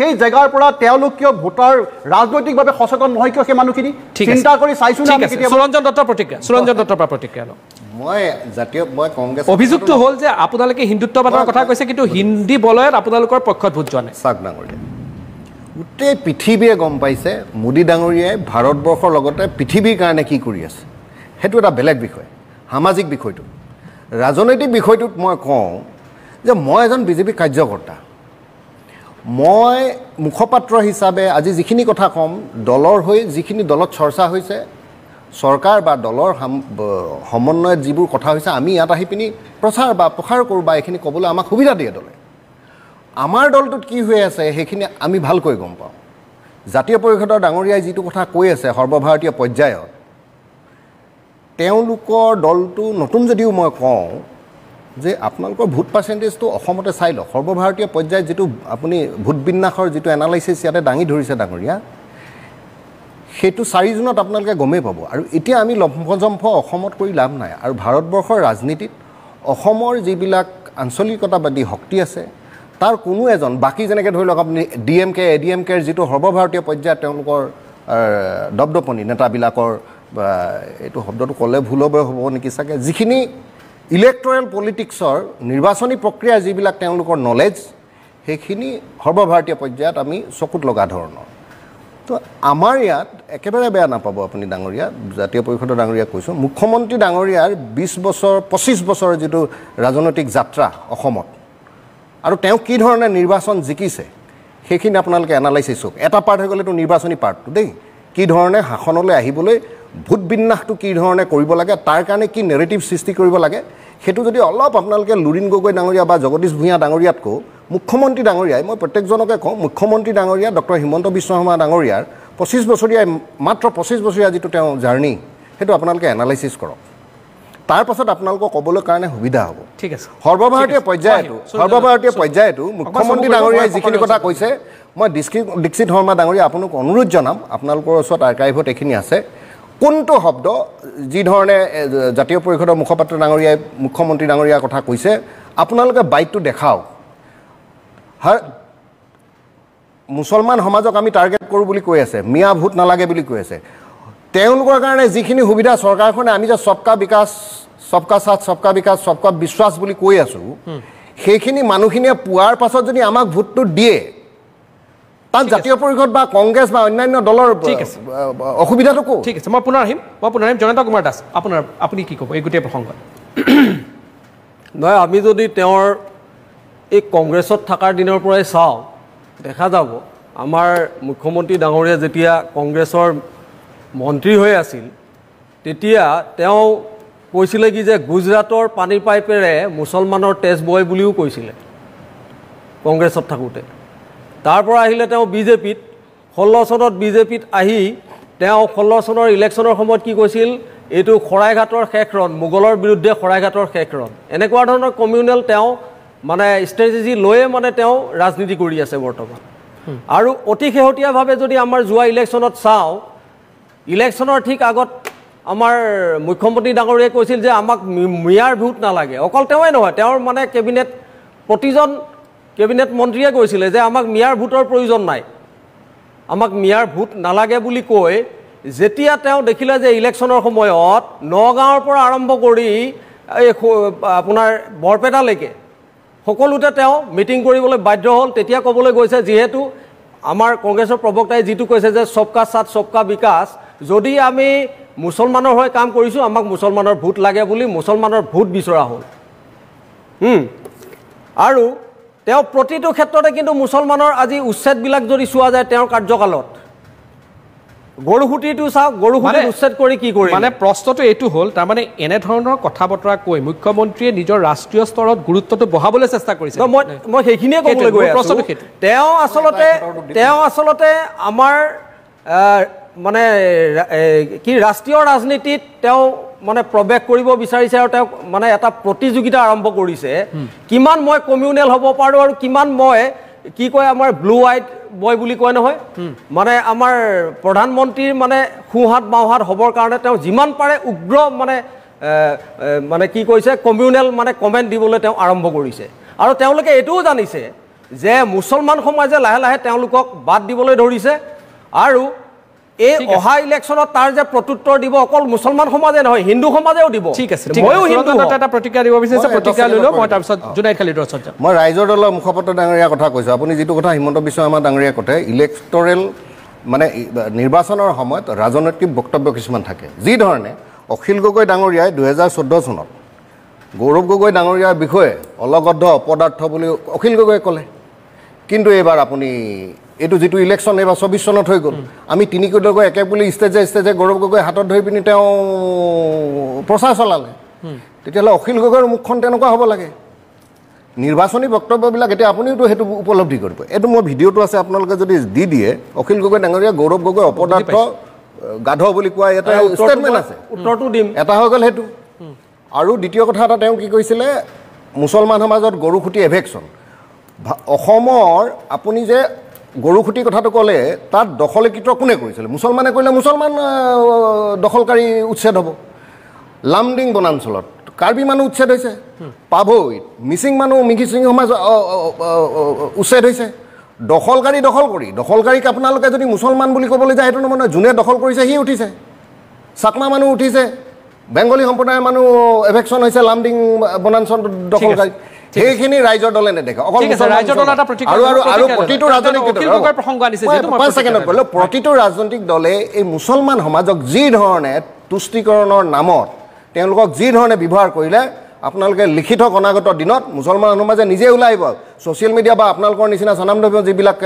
সেই জেগাৰ পৰা তেওঁলোক কিয় ভোটাৰ ৰাজনৈতিকভাৱে সচেতন নহয় কিয় সেই মানুহখিনি চিন্তা কৰি চাইছোঁ সুৰঞ্জন দত্তৰ প্ৰতিক্ৰিয়া মই কংগ্ৰেছ অভিযোগটো হ'ল যে আপোনালোকে হিন্দুত্ববাদৰ কথা কৈছে কিন্তু হিন্দী বলয়ত আপোনালোকৰ পক্ষত ভোট যোৱা নাই চাওক ডাঙৰীয়া গোটেই পৃথিৱীয়ে গম পাইছে মোদী ডাঙৰীয়াই ভাৰতবৰ্ষৰ লগতে পৃথিৱীৰ কাৰণে কি কৰি আছে সেইটো এটা বেলেগ বিষয় সামাজিক বিষয়টো ৰাজনৈতিক বিষয়টোত মই কওঁ যে মই এজন বিজেপি কাৰ্যকৰ্তা মই মুখপাত্ৰ হিচাপে আজি যিখিনি কথা ক'ম দলৰ হৈ যিখিনি দলত চৰ্চা হৈছে চৰকাৰ বা দলৰ সমন্বয়ত যিবোৰ কথা হৈছে আমি ইয়াত আহি পিনি প্ৰচাৰ বা প্ৰসাৰ কৰোঁ বা এইখিনি ক'বলৈ আমাক সুবিধা দিয়ে দলে আমাৰ দলটোত কি হৈ আছে সেইখিনি আমি ভালকৈ গম পাওঁ জাতীয় পৰিষদৰ ডাঙৰীয়াই যিটো কথা কৈ আছে সৰ্বভাৰতীয় পৰ্যায়ত তেওঁলোকৰ দলটো নতুন যদিও মই কওঁ যে আপোনালোকৰ ভোট পাৰ্চেণ্টেজটো অসমতে চাই লওক সৰ্বভাৰতীয় পৰ্যায়ত যিটো আপুনি ভোট বিন্যাসৰ যিটো এনালাইচিছ ইয়াতে দাঙি ধৰিছে ডাঙৰীয়া সেইটো 4 জুনত আপোনালোকে গমেই পাব আৰু এতিয়া আমি লম্ফজম্ফ অসমত কৰি লাভ নাই আৰু ভাৰতবৰ্ষৰ ৰাজনীতিত অসমৰ যিবিলাক আঞ্চলিকতাবাদী শক্তি আছে তাৰ কোনো এজন বাকী যেনেকৈ ধৰি লওক আপুনি DMK ADMKৰ যিটো সৰ্বভাৰতীয় পৰ্যায়ত তেওঁলোকৰ দপদপনি নেতাবিলাকৰ এইটো শব্দটো ক'লে ভুল হ'ব নেকি চাগে যিখিনি ইলেক্টৰেল পলিটিক্সৰ নিৰ্বাচনী প্ৰক্ৰিয়াৰ যিবিলাক তেওঁলোকৰ নলেজ সেইখিনি সৰ্বভাৰতীয় পৰ্যায়ত আমি চকুত লগা ধৰণৰ তো আমাৰ ইয়াত একেবাৰে বেয়া নাপাব আপুনি ডাঙৰীয়া জাতীয় পৰিষদৰ ডাঙৰীয়া কৈছোঁ মুখ্যমন্ত্ৰী ডাঙৰীয়াৰ 20 বছৰ 25 বছৰৰ যিটো ৰাজনৈতিক যাত্ৰা অসমত আৰু তেওঁ কি ধৰণে নিৰ্বাচন জিকিছে সেইখিনি আপোনালোকে এনালাইচিছ কৰক এটা পাৰ্ট হৈ গ'লেতো নিৰ্বাচনী পাৰ্টটো দেই কি ধৰণে শাসনলৈ আহিবলৈ ভোট বিন্যাসটো কি ধৰণে কৰিব লাগে তাৰ কাৰণে কি নেৰেটিভ সৃষ্টি কৰিব লাগে সেইটো যদি অলপ আপোনালোকে লুৰিণ গগৈ ডাঙৰীয়া বা জগদীশ ভূঞা ডাঙৰীয়াতকৈ মুখ্যমন্ত্ৰী ডাঙৰীয়াই মই প্ৰত্যেকজনকে কওঁ মুখ্যমন্ত্ৰী ডাঙৰীয়া ডক্টৰ হিমন্ত বিশ্ব শৰ্মা ডাঙৰীয়াৰ 25 বছৰীয়া মাত্ৰ 25 বছৰীয়া যিটো তেওঁ জাৰ্ণি সেইটো আপোনালোকে এনালাইচিছ কৰক তাৰ পাছত আপোনালোকক ক'বলৈ কাৰণে সুবিধা হ'ব ঠিক আছে সৰ্বভাৰতীয় পৰ্যায়তো মুখ্যমন্ত্ৰী ডাঙৰীয়াই যিখিনি কথা কৈছে মই দীক্ষিত শৰ্মা ডাঙৰীয়া আপোনাক অনুৰোধ জনাম আপোনালোকৰ ওচৰত আৰ্কাইভত এইখিনি আছে কোনটো শব্দ যি ধৰণে জাতীয় পৰিষদৰ মুখপাত্ৰ ডাঙৰীয়াই মুখ্যমন্ত্ৰী ডাঙৰীয়াৰ কথা কৈছে আপোনালোকে বাইটটো দেখাওক মুছলমান সমাজক আমি টাৰ্গেট কৰোঁ বুলি কৈ আছে মিয়া ভোট নালাগে বুলি কৈ আছে তেওঁলোকৰ কাৰণে যিখিনি সুবিধা চৰকাৰখনে আমি যে সবকা বিকাশ সবকা সাথ সবকা বিকাশ সবকা বিশ্বাস বুলি কৈ আছোঁ সেইখিনি মানুহখিনিয়ে পোৱাৰ পাছত যদি আমাক ভোটটো দিয়ে তাত জাতীয় পৰিষদ বা কংগ্ৰেছ বা অন্যান্য দলৰ অসুবিধাটো ক'ত ঠিক আছে মই পুনৰ আহিম জনতা কুমাৰ দাস আপুনি কি ক'ব এই গোটেই প্ৰসংগত নহয় আমি যদি তেওঁৰ এই কংগ্ৰেছত থকাৰ দিনৰ পৰাই চাওঁ দেখা যাব আমাৰ মুখ্যমন্ত্ৰী ডাঙৰীয়া যেতিয়া কংগ্ৰেছৰ মন্ত্ৰী হৈ আছিল তেতিয়া তেওঁ কৈছিলে কি যে গুজৰাটৰ পানীৰ পাইপেৰে মুছলমানৰ তেজ বয় বুলিও কৈছিলে কংগ্ৰেছত থাকোঁতে তাৰ পৰা আহিলে তেওঁ বিজেপিত 16 চনত বিজেপিত আহি তেওঁ 16 চনৰ ইলেকশ্যনৰ সময়ত কি কৈছিল এইটো শৰাইঘাটৰ শেষ ৰণ মোগলৰ বিৰুদ্ধে শৰাইঘাটৰ শেষ ৰণ এনেকুৱা ধৰণৰ কমিউনেল তেওঁ মানে ষ্ট্ৰেটেজি লৈয়ে মানে তেওঁ ৰাজনীতি কৰি আছে বৰ্তমান আৰু অতি শেহতীয়াভাৱে যদি আমাৰ যোৱা ইলেকশ্যনত চাওঁ ইলেকশ্যনৰ ঠিক আগত আমাৰ মুখ্যমন্ত্ৰী ডাঙৰীয়াই কৈছিল যে আমাক মিয়াৰ ভোট নালাগে অকল তেওঁই নহয় তেওঁৰ মানে প্ৰতিজন কেবিনেট মন্ত্ৰীয়ে কৈছিলে যে আমাক মিয়াৰ ভোটৰ প্ৰয়োজন নাই আমাক মিয়াৰ ভোট নালাগে বুলি কৈ যেতিয়া তেওঁ দেখিলে যে ইলেকশ্যনৰ সময়ত নগাঁৱৰ পৰা আৰম্ভ কৰি আপোনাৰ বৰপেটালৈকে সকলোতে তেওঁ মিটিং কৰিবলৈ বাধ্য হ'ল তেতিয়া ক'বলৈ গৈছে যিহেতু আমাৰ কংগ্ৰেছৰ প্ৰবক্তাই যিটো কৈছে যে সবকা সাথ সবকা বিকাশ যদি আমি মুছলমানৰ হৈ কাম কৰিছোঁ আমাক মুছলমানৰ ভোট লাগে বুলি মুছলমানৰ ভোট বিচৰা হ'ল আৰু তেওঁ প্ৰতিটো ক্ষেত্ৰতে কিন্তু মুছলমানৰ আজি উচ্ছেদবিলাক যদি চোৱা যায় তেওঁৰ কাৰ্যকালত গৰুসুটিটো চাওক গৰুসুটি উচ্ছেদ কৰি কি কৰি মানে প্ৰশ্নটো এইটো হ'ল তাৰমানে এনেধৰণৰ কথা বতৰা কৈ মুখ্যমন্ত্ৰীয়ে নিজৰ ৰাষ্ট্ৰীয় স্তৰত গুৰুত্বটো বঢ়াবলৈ চেষ্টা কৰিছে মই সেইখিনিয়ে ক'বলৈ গৈ আছোঁ তেওঁ আচলতে আমাৰ মানে কি ৰাষ্ট্ৰীয় ৰাজনীতিত তেওঁ মানে প্ৰৱেশ কৰিব বিচাৰিছে আৰু তেওঁ মানে এটা প্ৰতিযোগিতা আৰম্ভ কৰিছে কিমান মই কমিউনেল হ'ব পাৰোঁ আৰু কিমান মই কি কয় আমাৰ ব্লু হোৱাইট বয় বুলি কয় নহয় মানে আমাৰ প্ৰধানমন্ত্ৰীৰ মানে সোঁহাত বাওঁহাত হ'বৰ কাৰণে তেওঁ যিমান পাৰে উগ্ৰ মানে কি কৈছে কমিউনেল মানে কমেণ্ট দিবলৈ তেওঁ আৰম্ভ কৰিছে আৰু তেওঁলোকে এইটোও জানিছে যে মুছলমান সমাজে লাহে লাহে তেওঁলোকক বাদ দিবলৈ ধৰিছে আৰু এই অহা ইলেকশ্যনত তাৰ যে প্ৰত্যুত্তৰ দিব অকল মুছলমান সমাজে নহয় হিন্দু সমাজেও দিব ঠিক আছে ময়ো হিন্দু এটা প্ৰতিক্ৰিয়া দিব বিচাৰিছে প্ৰতিক্ৰিয়া লৈ লওঁ মই তাৰপিছত জুনাইদ খালিদৰ ওচৰত যাম মই ৰাইজৰ দলৰ মুখপাত্ৰ ডাঙৰীয়াৰ কথা কৈছোঁ আপুনি যিটো কথা হিমন্ত বিশ্ব শৰ্মা ডাঙৰীয়াই কয় ইলেক্টৰেল মানে নিৰ্বাচনৰ সময়ত ৰাজনৈতিক বক্তব্য কিছুমান থাকে যি ধৰণে অখিল গগৈ ডাঙৰীয়াই 2014 চনত গৌৰৱ গগৈ ডাঙৰীয়াৰ বিষয়ে অলগদ্ধ অপদাৰ্থ বুলি অখিল গগৈয়ে ক'লে কিন্তু এইবাৰ আপুনি এইটো যিটো ইলেকশ্যন এইবাৰ 24 চনত হৈ গ'ল আমি তিনিকোটিকৈ একে বুলি ষ্টেজে গৌৰৱ গগৈ হাতত ধৰি পিনি তেওঁ প্ৰচাৰ চলালে তেতিয়াহ'লে অখিল গগৈৰ মুখখন তেনেকুৱা হ'ব লাগে নিৰ্বাচনী বক্তব্যবিলাক এতিয়া আপুনিওতো সেইটো উপলব্ধি কৰিব এইটো মোৰ ভিডিঅ'টো আছে আপোনালোকে যদি দি দিয়ে অখিল গগৈ ডাঙৰীয়া গৌৰৱ গগৈ অপদাৰ্থ গাধ বুলি কোৱা এটা ষ্টেটমেণ্ট আছে উত্তৰটো দিম এটা হৈ গ'ল সেইটো আৰু দ্বিতীয় কথা এটা তেওঁ কি কৈছিলে মুছলমান সমাজত গৰুসুটি এভেকশ্যন অসমৰ আপুনি যে গৰুসুটি কথাটো ক'লে তাত দখলীকৃত কোনে কৰিছিলে মুছলমানে কৰিলে মুছলমান দখলকাৰী উচ্ছেদ হ'ব লামডিং বনাঞ্চলত কাৰ্বি মানুহ উচ্ছেদ হৈছে পাভৈত মিচিং মানুহ মিচিং সমাজ উচ্ছেদ হৈছে দখলকাৰীক আপোনালোকে যদি মুছলমান বুলি ক'বলৈ যায় সেইটো নহয় যোনে দখল কৰিছে সি উঠিছে চাকমা মানুহ উঠিছে বেংগলী সম্প্ৰদায়ৰ মানুহ এভেকশ্যন হৈছে লামডিং বনাঞ্চল দখলকাৰী সেইখিনি ৰাইজৰ দলে নেদেখে অকল প্ৰতিটো ৰাজনৈতিক দলে এই মুছলমান সমাজক যি ধৰণে তুষ্টিকৰণৰ নামত তেওঁলোকক যি ধৰণে ব্যৱহাৰ কৰিলে আপোনালোকে লিখিত অনাগত দিনত মুছলমান সমাজে নিজে ওলাই আহিব ছ'চিয়েল মিডিয়া বা আপোনালোকৰ নিচিনা স্বনামধন্য যিবিলাক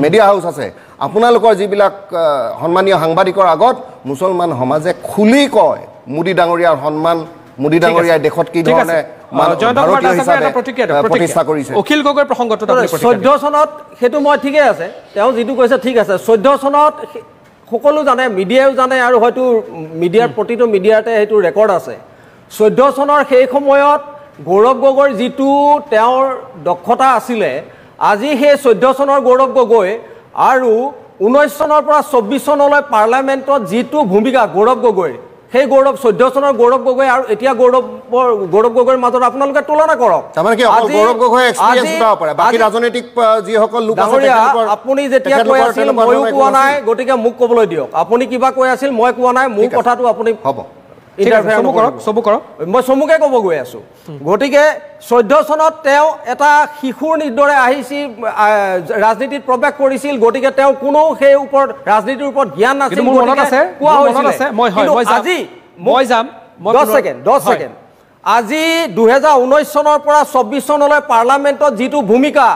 মিডিয়া হাউচ আছে আপোনালোকৰ যিবিলাক সন্মানীয় সাংবাদিকৰ আগত মুছলমান সমাজে খুলি কয় মোদী ডাঙৰীয়াৰ সন্মান মোদী ডাঙৰীয়াই দেশত কি ধৰণে প্ৰতিষ্ঠা কৰিছে অখিল গগৈৰ প্ৰসংগটো 14 চনত সেইটো মই ঠিকে আছে তেওঁ যিটো কৈছে ঠিক আছে 14 চনত সকলো জানে মিডিয়াও জানে আৰু হয়তো মিডিয়াৰ প্ৰতিটো মিডিয়াতে সেইটো ৰেকৰ্ড আছে 14 চনৰ সেই সময়ত গৌৰৱ গগৈৰ যিটো তেওঁৰ দক্ষতা আছিলে আজি সেই 14 চনৰ গৌৰৱ গগৈ আৰু 19 চনৰ পৰা 24 চনলৈ পাৰ্লামেণ্টত যিটো ভূমিকা গৌৰৱ গগৈৰ সেই গৌৰৱ 14 চনৰ গৌৰৱ গগৈ আৰু এতিয়া গৌৰৱ গগৈৰ মাজত আপোনালোকে তুলনা কৰক আপুনি যেতিয়া কৈ আছিল ময়ো কোৱা নাই গতিকে মোক ক'বলৈ দিয়ক আপুনি কিবা কৈ আছিল মই কোৱা নাই মোৰ কথাটো আপুনি হ'ব চমু কৰক মই চমুকে ক'ব গৈ আছোঁ গতিকে 14 চনত তেওঁ এটা শিশুৰ নিৰ্দৰে আহিছিল ৰাজনীতিত প্ৰৱেশ কৰিছিল গতিকে তেওঁ কোনো সেই ওপৰত ৰাজনীতিৰ ওপৰত জ্ঞান নাছিল কোৱা হৈছিল আজি মই যাম 10 ছেকেণ্ড আজি 2019 চনৰ পৰা 24 চনলৈ পাৰ্লামেণ্টত যিটো ভূমিকা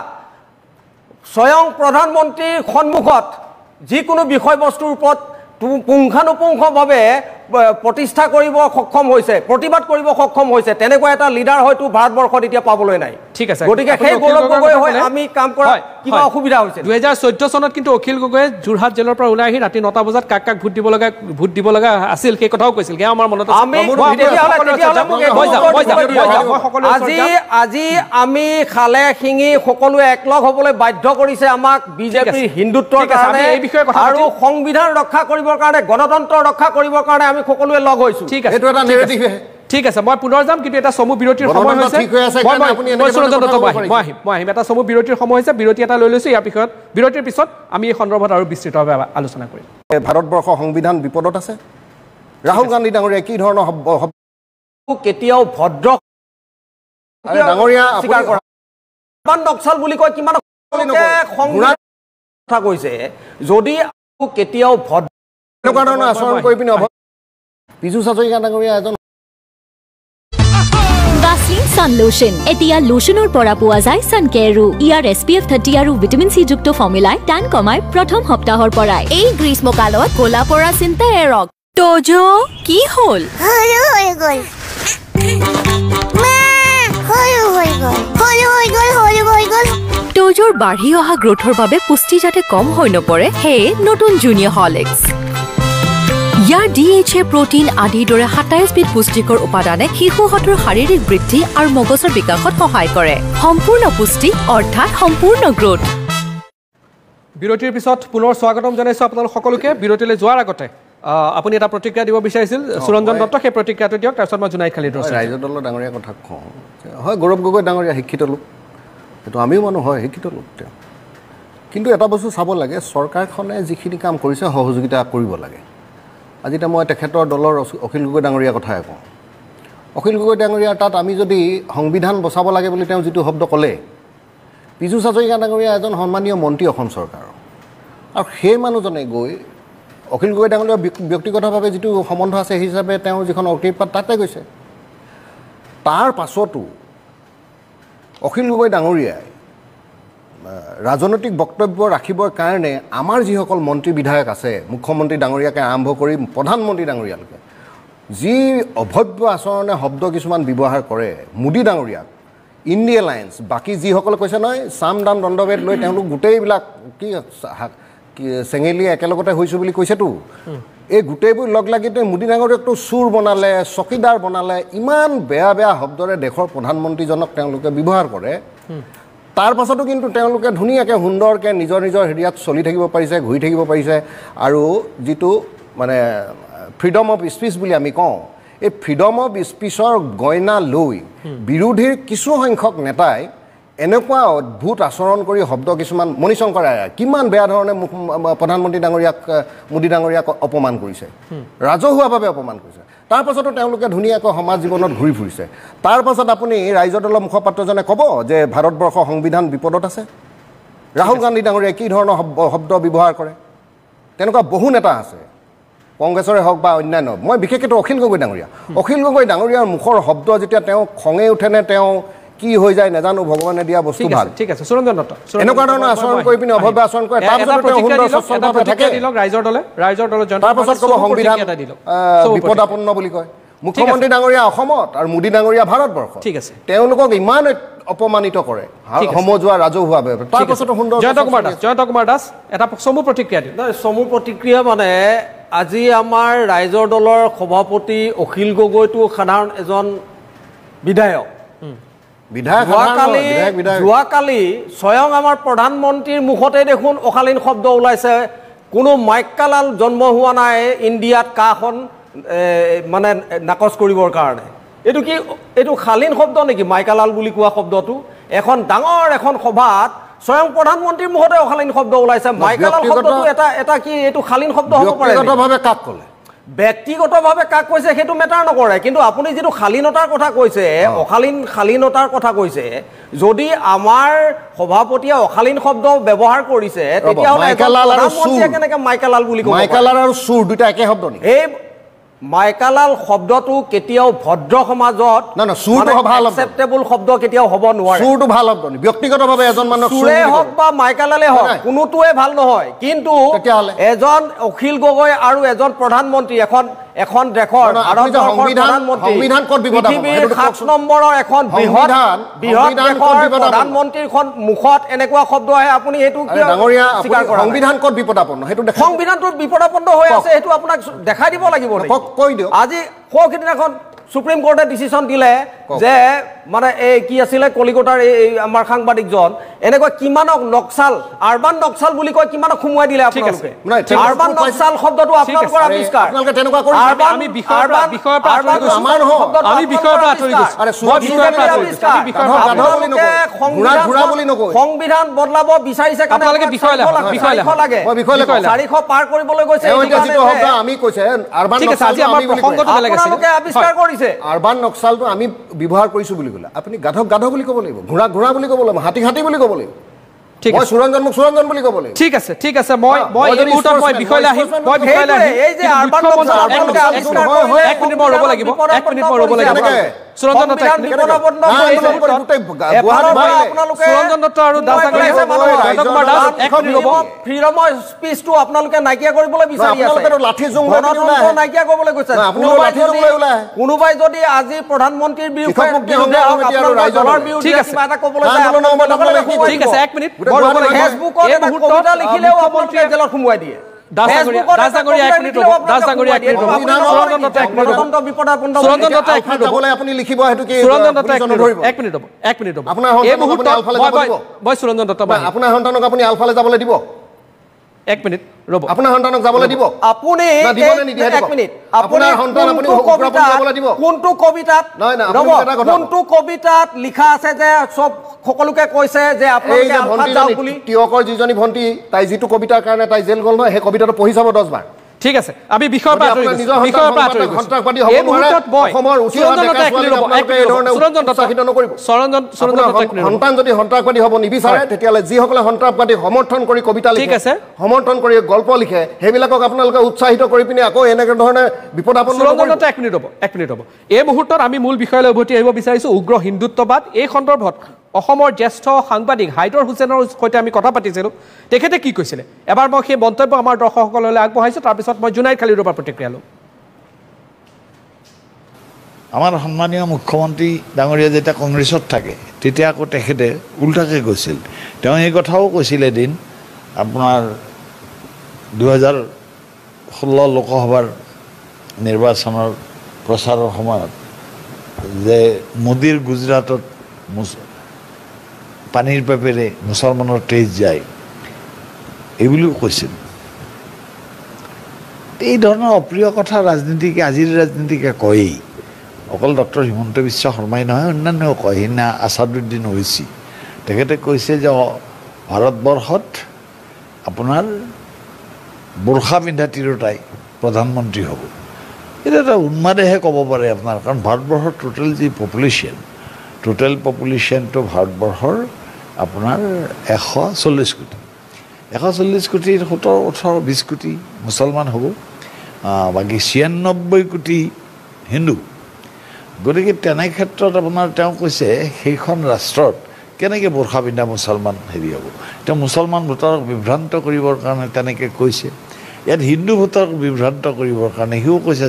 স্বয়ং প্ৰধানমন্ত্ৰীৰ সন্মুখত যিকোনো বিষয়বস্তুৰ ওপৰত পুংখানুপুংখভাৱে প্ৰতিষ্ঠা কৰিব সক্ষম হৈছে প্ৰতিবাদ কৰিব সক্ষম হৈছে তেনেকুৱা এটা লিডাৰ হয়তো ভাৰতবৰ্ষত এতিয়া পাবলৈ নাই ঠিক আছে গতিকে সেই গৌৰৱ গগৈ হৈ আমি কাম কৰা কিবা অসুবিধা হৈছে 2014 চনত কিন্তু অখিল গগৈয়ে যোৰহাট জেলৰ পৰা ওলাই আহি ৰাতি 9টা বজাত কাক ভোট দিব লগা আছিল সেই কথাও কৈছিল গে আমাৰ মনত আজি আমি খালে শিঙি সকলোৱে একলগ হ'বলৈ বাধ্য কৰিছে আমাক বিজেপিৰ হিন্দুত্বৰ কাৰণে আৰু সংবিধান ৰক্ষা কৰিবৰ কাৰণে গণতন্ত্ৰ ৰক্ষা কৰিবৰ কাৰণে আমি সকলোৱে লগ হৈছো ঠিক আছে এটা নেৰেটিভ ঠিক আছে মই পুনৰ যাম কিন্তু এটা সমু বিৰতিৰ সময় হৈছে মই আহিম এটা সমু বিৰতিৰ সময় হৈছে বিৰতি এটা লৈ লৈছো ইয়াৰ পিছত বিৰতিৰ পিছত আমি এই সন্দৰ্ভত আৰু বিস্তৃতভাৱে আলোচনা কৰিম ভাৰতবৰ্ষৰ সংবিধান বিপদত আছে ৰাহুল গান্ধী ডাঙৰীয়া কি ধৰণৰ কেতিয়াও ভদ্ৰ ডাঙৰীয়া নক্সাল বুলি কয় কিমান কথা কৈছে যদি কেতিয়াও ভদ্ৰ এনেকুৱা ধৰণৰ আচৰণ কৰি পিনে পিছু হাজৰিকা ডাঙৰীয়া এজন Vaseline Sun Lotion এতিয়া লোশনৰ পৰা পোৱা যায় সানকেয়াৰো ইয়াৰ SPF 30 আৰু ভিটামিন সি যুক্ত ফৰ্মুলাই টান কমাই প্ৰথম সপ্তাহৰ পৰাই এই গ্ৰীষ্মকালত কোলা পৰা চিন্তা এৰক তোজো কি হল হৈ গল তোজোৰ বাঢ়ি অহা গ্ৰোথৰ বাবে পুষ্টি যাতে কম হৈ নপৰে হে নতুন জুনিয়ৰ হৰলিক্স ইয়াৰ DHA প্ৰটিন আদিৰ দৰে 27 বিধ পুষ্টিকৰ উপাদানে শিশুহঁতৰ শাৰীৰিক বৃদ্ধি আৰু মগজৰ বিকাশত সহায় কৰে সম্পূৰ্ণ পুষ্টি অৰ্থাৎ সম্পূৰ্ণ গ্ৰোথ বিৰতিৰ পিছত পুনৰ স্বাগতম জনাইছো আপোনালোক সকলোকে বিৰতিলৈ যোৱাৰ আগতে আপুনি এটা প্ৰতিক্ৰিয়া দিব বিচাৰিছিল সুৰঞ্জন দত্ত সেই প্ৰতিক্ৰিয়াটো দিয়ক তাৰপিছত মই জুনাইদ খালিদ ৰাইজৰ দলৰ ডাঙৰীয়া কথা কওঁ হয় গৌৰৱ গগৈ ডাঙৰীয়া শিক্ষিত লোক সেইটো আমিও মানুহ হয় শিক্ষিত লোক তেওঁ কিন্তু এটা বস্তু চাব লাগে চৰকাৰখনে যিখিনি কাম কৰিছে সহযোগিতা কৰিব লাগে আজি এতিয়া মই তেখেতৰ দলৰ অখিল গগৈ ডাঙৰীয়া কথাই কওঁ অখিল গগৈ ডাঙৰীয়াৰ তাত আমি যদি সংবিধান বচাব লাগে বুলি তেওঁ যিটো শব্দ ক'লে পীযুষ হাজৰিকা ডাঙৰীয়া এজন সন্মানীয় মন্ত্ৰী অসম চৰকাৰৰ আৰু সেই মানুহজনে গৈ অখিল গগৈ ডাঙৰীয়া ব্যক্তিগতভাৱে যিটো সম্বন্ধ আছে সেই হিচাপে তেওঁ যিখন অগ্নিপাত তাতে গৈছে তাৰ পাছতো অখিল গগৈ ডাঙৰীয়াই ৰাজনৈতিক বক্তব্য ৰাখিবৰ কাৰণে আমাৰ যিসকল মন্ত্ৰী বিধায়ক আছে মুখ্যমন্ত্ৰী ডাঙৰীয়াকে আৰম্ভ কৰি প্ৰধানমন্ত্ৰী ডাঙৰীয়ালৈকে যি অভব্য আচৰণে শব্দ কিছুমান ব্যৱহাৰ কৰে মোদী ডাঙৰীয়াক ইণ্ডি এলায়েন্স বাকী যিসকলে কৈছে নহয় চাম দাম দণ্ডভেদ লৈ তেওঁলোক গোটেইবিলাক কি চেঙেলি একেলগতে হৈছোঁ বুলি কৈছেতো এই গোটেইবোৰ লগ লাগি মোদী ডাঙৰীয়াকটো চুৰ বনালে চকীদাৰ বনালে ইমান বেয়া বেয়া শব্দৰে দেশৰ প্ৰধানমন্ত্ৰীজনক তেওঁলোকে ব্যৱহাৰ কৰে তাৰ পাছতো কিন্তু তেওঁলোকে ধুনীয়াকৈ সুন্দৰকৈ নিজৰ হেৰিয়াত চলি থাকিব পাৰিছে ঘূৰি থাকিব পাৰিছে আৰু যিটো মানে ফ্ৰীডম অফ স্পীচ বুলি আমি কওঁ এই ফ্ৰীডম অফ স্পীচৰ গইনা লৈ বিৰোধীৰ কিছু সংখ্যক নেতাই এনেকুৱা অদ্ভুত আচৰণ কৰি শব্দ কিছুমান মণিশংকৰ ৰায় কিমান বেয়া ধৰণে প্ৰধানমন্ত্ৰী ডাঙৰীয়াক মোদী ডাঙৰীয়াক অপমান কৰিছে ৰাজহুৱাভাৱে অপমান কৰিছে তাৰ পাছতো তেওঁলোকে ধুনীয়াকৈ সমাজ জীৱনত ঘূৰি ফুৰিছে তাৰ পাছত আপুনি ৰাইজৰ দলৰ মুখপাত্ৰজনে ক'ব যে ভাৰতবৰ্ষৰ সংবিধান বিপদত আছে ৰাহুল গান্ধী ডাঙৰীয়াই কি ধৰণৰ শব্দ ব্যৱহাৰ কৰে তেনেকুৱা বহু নেতা আছে কংগ্ৰেছৰে হওক বা অন্যান্য মই বিশেষকৈ অখিল গগৈ ডাঙৰীয়াৰ মুখৰ শব্দ যেতিয়া তেওঁ খঙে উঠেনে তেওঁ কি হৈ যায় নাজানো ভগৱানে দিয়া বস্তু ভাল ঠিক আছে সুৰঞ্জন দত্ত এনেকুৱা ধৰণৰ আচৰণ কৰি পিনে অভব্য আচৰণ কৰে তাৰ পাছত তেওঁ সুন্দৰ স্বচ্ছভাৱে থাকে ৰাইজৰ দলে তাৰ পাছত ক'ব সংবিধান বিপদাপন্ন বুলি কয় মুখ্যমন্ত্ৰী ডাঙৰীয়া অসমত আৰু মোদী ডাঙৰীয়া ভাৰতবৰ্ষ ঠিক আছে তেওঁলোকক ইমান অপমানিত কৰে সমজুৱা ৰাজহুৱাভাৱে তাৰ পাছতো সুন্দৰ জয়ন্ত কুমাৰ দাস এটা চমু প্ৰতিক্ৰিয়া দিম চমু প্ৰতিক্ৰিয়া মানে আজি আমাৰ ৰাইজৰ দলৰ সভাপতি অখিল গগৈটো সাধাৰণ এজন বিধায়ক যোৱাকালি স্বয়ং আমাৰ প্ৰধানমন্ত্ৰীৰ মুখতে দেখোন অশালীন শব্দ ওলাইছে কোনো মাইকালাল জন্ম হোৱা নাই ইণ্ডিয়াত কাখন মানে নাকচ কৰিবৰ কাৰণে এইটো শালীন শব্দ নেকি মাইকালাল বুলি কোৱা শব্দটো এখন ডাঙৰ এখন সভাত স্বয়ং প্ৰধানমন্ত্ৰীৰ মুখতে অশালীন শব্দ ওলাইছে মাইকালাল শব্দটো এটা কি এইটো শালীন শব্দ হ'ব পাৰে ব্যক্তিগতভাৱে কাক ক'লে ব্যক্তিগতভাৱে কাক কৈছে সেইটো মেটাৰ নকৰে কিন্তু আপুনি যিটো শালীনতাৰ কথা কৈছে শালীনতাৰ কথা কৈছে যদি আমাৰ সভাপতিয়ে অশালীন শব্দ ব্যৱহাৰ কৰিছে তেতিয়াহ'লে কেনেকৈ মাইকেলাল বুলি ক'ব মাইকেলাল আৰু চুৰ দুটা একে শব্দ নেকি এই মাইকেলাল শব্দটো কেতিয়াও ভদ্ৰ সমাজত একচেপ্টেবল শব্দ কেতিয়াও হ'ব নোৱাৰে চুৰটো ভাল শব্দ নেকি ব্যক্তিগতভাৱে এজন মানুহক চুৰে হওক বা মাইকেলালে হওক কোনোটোৱে ভাল নহয় কিন্তু এজন অখিল গগৈ আৰু এজন প্ৰধানমন্ত্ৰী এখন দেশৰ সংবিধান ক'ত বিপদ পৃথিৱীৰ 7 নম্বৰৰ এখন বৃহৎ প্ৰধানমন্ত্ৰীৰ মুখত এনেকুৱা শব্দ আহে আপুনি এইটো সংবিধান ক'ত বিপদাপন্ন সেইটো সংবিধানটোত বিপদাপন্ন হৈ আছে সেইটো আপোনাক দেখাই দিব লাগিব কৈ দিয়ক আজি সিদিনাখন সুপ্ৰিম কোৰ্টে ডিচিশ্যন দিলে যে মানে এই কি আছিলে কলিকতাৰ এই আমাৰ সাংবাদিকজন এনেকুৱা কিমানক নক্সাল আৰবান নক্সাল বুলি কয় কিমানক সোমোৱাই দিলে আপোনালোকে আৰবান নক্সাল শব্দটো আপোনালোকৰ আৱিষ্কাৰ আপোনালোকে তেনেকুৱা কৰিছে আমি বিষয়ৰ পৰা আঁতৰি গৈছো সংবিধান বদলাব বিচাৰিছে কাৰণে 400 পাৰ কৰিবলৈ গৈছে আমি কৈছে আৰবান আৱিষ্কাৰ কৰিছে আৰবান নক্সালটো আমি ব্যৱহাৰ কৰিছো বুলি ক'লে আপুনি গাধ বুলি ক'ব লাগিব ঘোঁৰা বুলি ক'ব লাগিব হাতী বুলি ক'ব লাগিব মই সুৰঞ্জন বুলি ক'ব লাগিব ঠিক আছে মই এই মুহূৰ্তত মই বিষয়লৈ আহিম এই যে আৰবান নক্সাল এক মিনিট মই ৰ'ব লাগিব সুৰঞ্জন দত্ত আৰু দাস ফ্ৰীডম অফ স্পীচটো আপোনালোকে নাইকিয়া কৰিবলৈ বিচাৰি আছে নাইকিয়া কৰিবলৈ গৈছে কোনোবাই যদি আজি প্ৰধানমন্ত্ৰীৰ বিৰুদ্ধে কিবা এটা ক'বলৈ ঠিক আছে এক মিনিট ফেচবুকত কবিতা লিখিলেও আপোনালোকে জেলত সোমোৱাই দিয়ে আপুনি লিখিব সেইটো কি আপোনাৰ সন্তানক আপুনি আলফালে যাবলৈ দিব এক মিনিট ৰ'ব আপোনাৰ সন্তানক যাবলৈ দিব আপুনি আপোনাৰ সন্তান আপুনি যাবলৈ দিব কোনটো কবিতাত লিখা আছে যে সব সকলোকে কৈছে যে আপোনালোকে আলফা যাওক বুলি তিয়কৰ যিজনী ভণ্টি তাই যিটো কবিতাৰ কাৰণে তাই জেল গ'ল নহয় সেই কবিতাটো পঢ়ি চাব 10 বাৰ ঠিক আছে আমি বিষয়ৰ পৰা আঁতৰি সন্ত্ৰাসবাদী হ'ব নোৱাৰে অসমৰ সন্তান যদি সন্ত্ৰাসবাদী হ'ব নিবিচাৰে তেতিয়াহ'লে যিসকলে সন্ত্ৰাসবাদী সমৰ্থন কৰি কবিতা লিখে সমৰ্থন কৰি গল্প লিখে সেইবিলাকক আপোনালোকে উৎসাহিত কৰি পিনে আকৌ এনেকে ধৰণে বিপদাপন্ন এক মিনিট হ'ব এই মুহূৰ্তত আমি মূল বিষয়লৈ উভতি আহিব বিচাৰিছোঁ উগ্ৰ হিন্দুত্ববাদ এই সন্দৰ্ভত অসমৰ জ্যেষ্ঠ সাংবাদিক হাইদৰ হুছেইনৰ সৈতে আমি কথা পাতিছিলোঁ তেখেতে কি কৈছিলে এবাৰ মই সেই মন্তব্য আমাৰ দৰ্শকসকললৈ আগবঢ়াইছোঁ তাৰপিছত মই জুনাইদ খালিৰৰ পৰা প্ৰতিক্ৰিয়া ল'ম আমাৰ সন্মানীয় মুখ্যমন্ত্ৰী ডাঙৰীয়া যেতিয়া কংগ্ৰেছত থাকে তেতিয়া আকৌ তেখেতে উল্টাকৈ কৈছিল তেওঁ এই কথাও কৈছিল এদিন আপোনাৰ 2016 লোকসভাৰ নিৰ্বাচনৰ প্ৰচাৰৰ সময়ত যে মোদীৰ গুজৰাটত পানীৰ পেপেৰে মুছলমানৰ তেজ যায় এইবুলিও কৈছিল এই ধৰণৰ অপ্ৰিয় কথা ৰাজনীতিকে আজিৰ ৰাজনীতিকে কয়েই অকল ডক্টৰ হিমন্ত বিশ্ব শৰ্মাই নহয় অন্যান্যও কয় সেইদিনা আছাদুদ্দিন ওৱেইচি তেখেতে কৈছে যে ভাৰতবৰ্ষত আপোনাৰ বোৰখা পিন্ধা তিৰোতাই প্ৰধানমন্ত্ৰী হ'ব এইটো এটা উন্মাদেহে ক'ব পাৰে আপোনাৰ কাৰণ ভাৰতবৰ্ষৰ টোটেল যি টোটেল পপুলেশ্যনটো ভাৰতবৰ্ষৰ আপোনাৰ 140 কোটি 140 কোটিৰ 17-18-20 কোটি মুছলমান হ'ব বাকী 96 কোটি হিন্দু গতিকে তেনে ক্ষেত্ৰত আপোনাৰ তেওঁ কৈছে সেইখন ৰাষ্ট্ৰত কেনেকৈ বোৰখা পিন্ধা মুছলমান হেৰি হ'ব তেওঁ মুছলমান ভোটাৰক বিভ্ৰান্ত কৰিবৰ কাৰণে তেনেকৈ কৈছে ইয়াত হিন্দু ভোটাৰক বিভ্ৰান্ত কৰিবৰ কাৰণে সিও কৈছে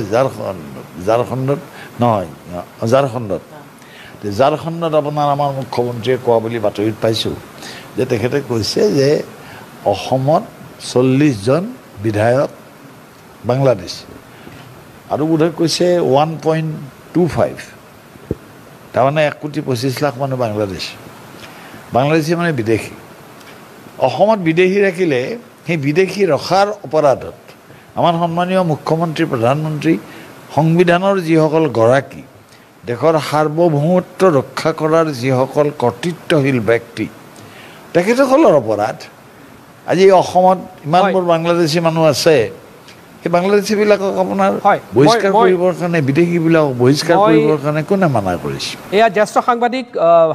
ঝাৰখণ্ডত আপোনাৰ আমাৰ মুখ্যমন্ত্ৰীয়ে কোৱা বুলি বাতৰিত পাইছোঁ যে তেখেতে কৈছে যে অসমত 40 জন বিধায়ক বাংলাদেশ আৰু বোধহয় কৈছে 1.25 তাৰমানে 1,25,00,000 মানুহ বাংলাদেশী মানে বিদেশী অসমত বিদেশী ৰাখিলে সেই বিদেশী ৰখাৰ অপৰাধত আমাৰ সন্মানীয় মুখ্যমন্ত্ৰী প্ৰধানমন্ত্ৰী সংবিধানৰ যিসকল গৰাকী দেশৰ সাৰ্বভৌমত্ব ৰক্ষা কৰাৰ যিসকল কৰ্তৃত্বশীল ব্যক্তি তেখেতসকলৰ অপৰাধ আজি অসমত ইমানবোৰ বাংলাদেশী মানুহ আছে সেই বাংলাদেশীবিলাকক আপোনাৰ হয়, বহিষ্কাৰ মই- কৰিবৰ কাৰণে বিদেশীবিলাকক বহিষ্কাৰ মই- কৰিবৰ কাৰণে কোনে মানা কৰিছে এয়া জ্যেষ্ঠ সাংবাদিক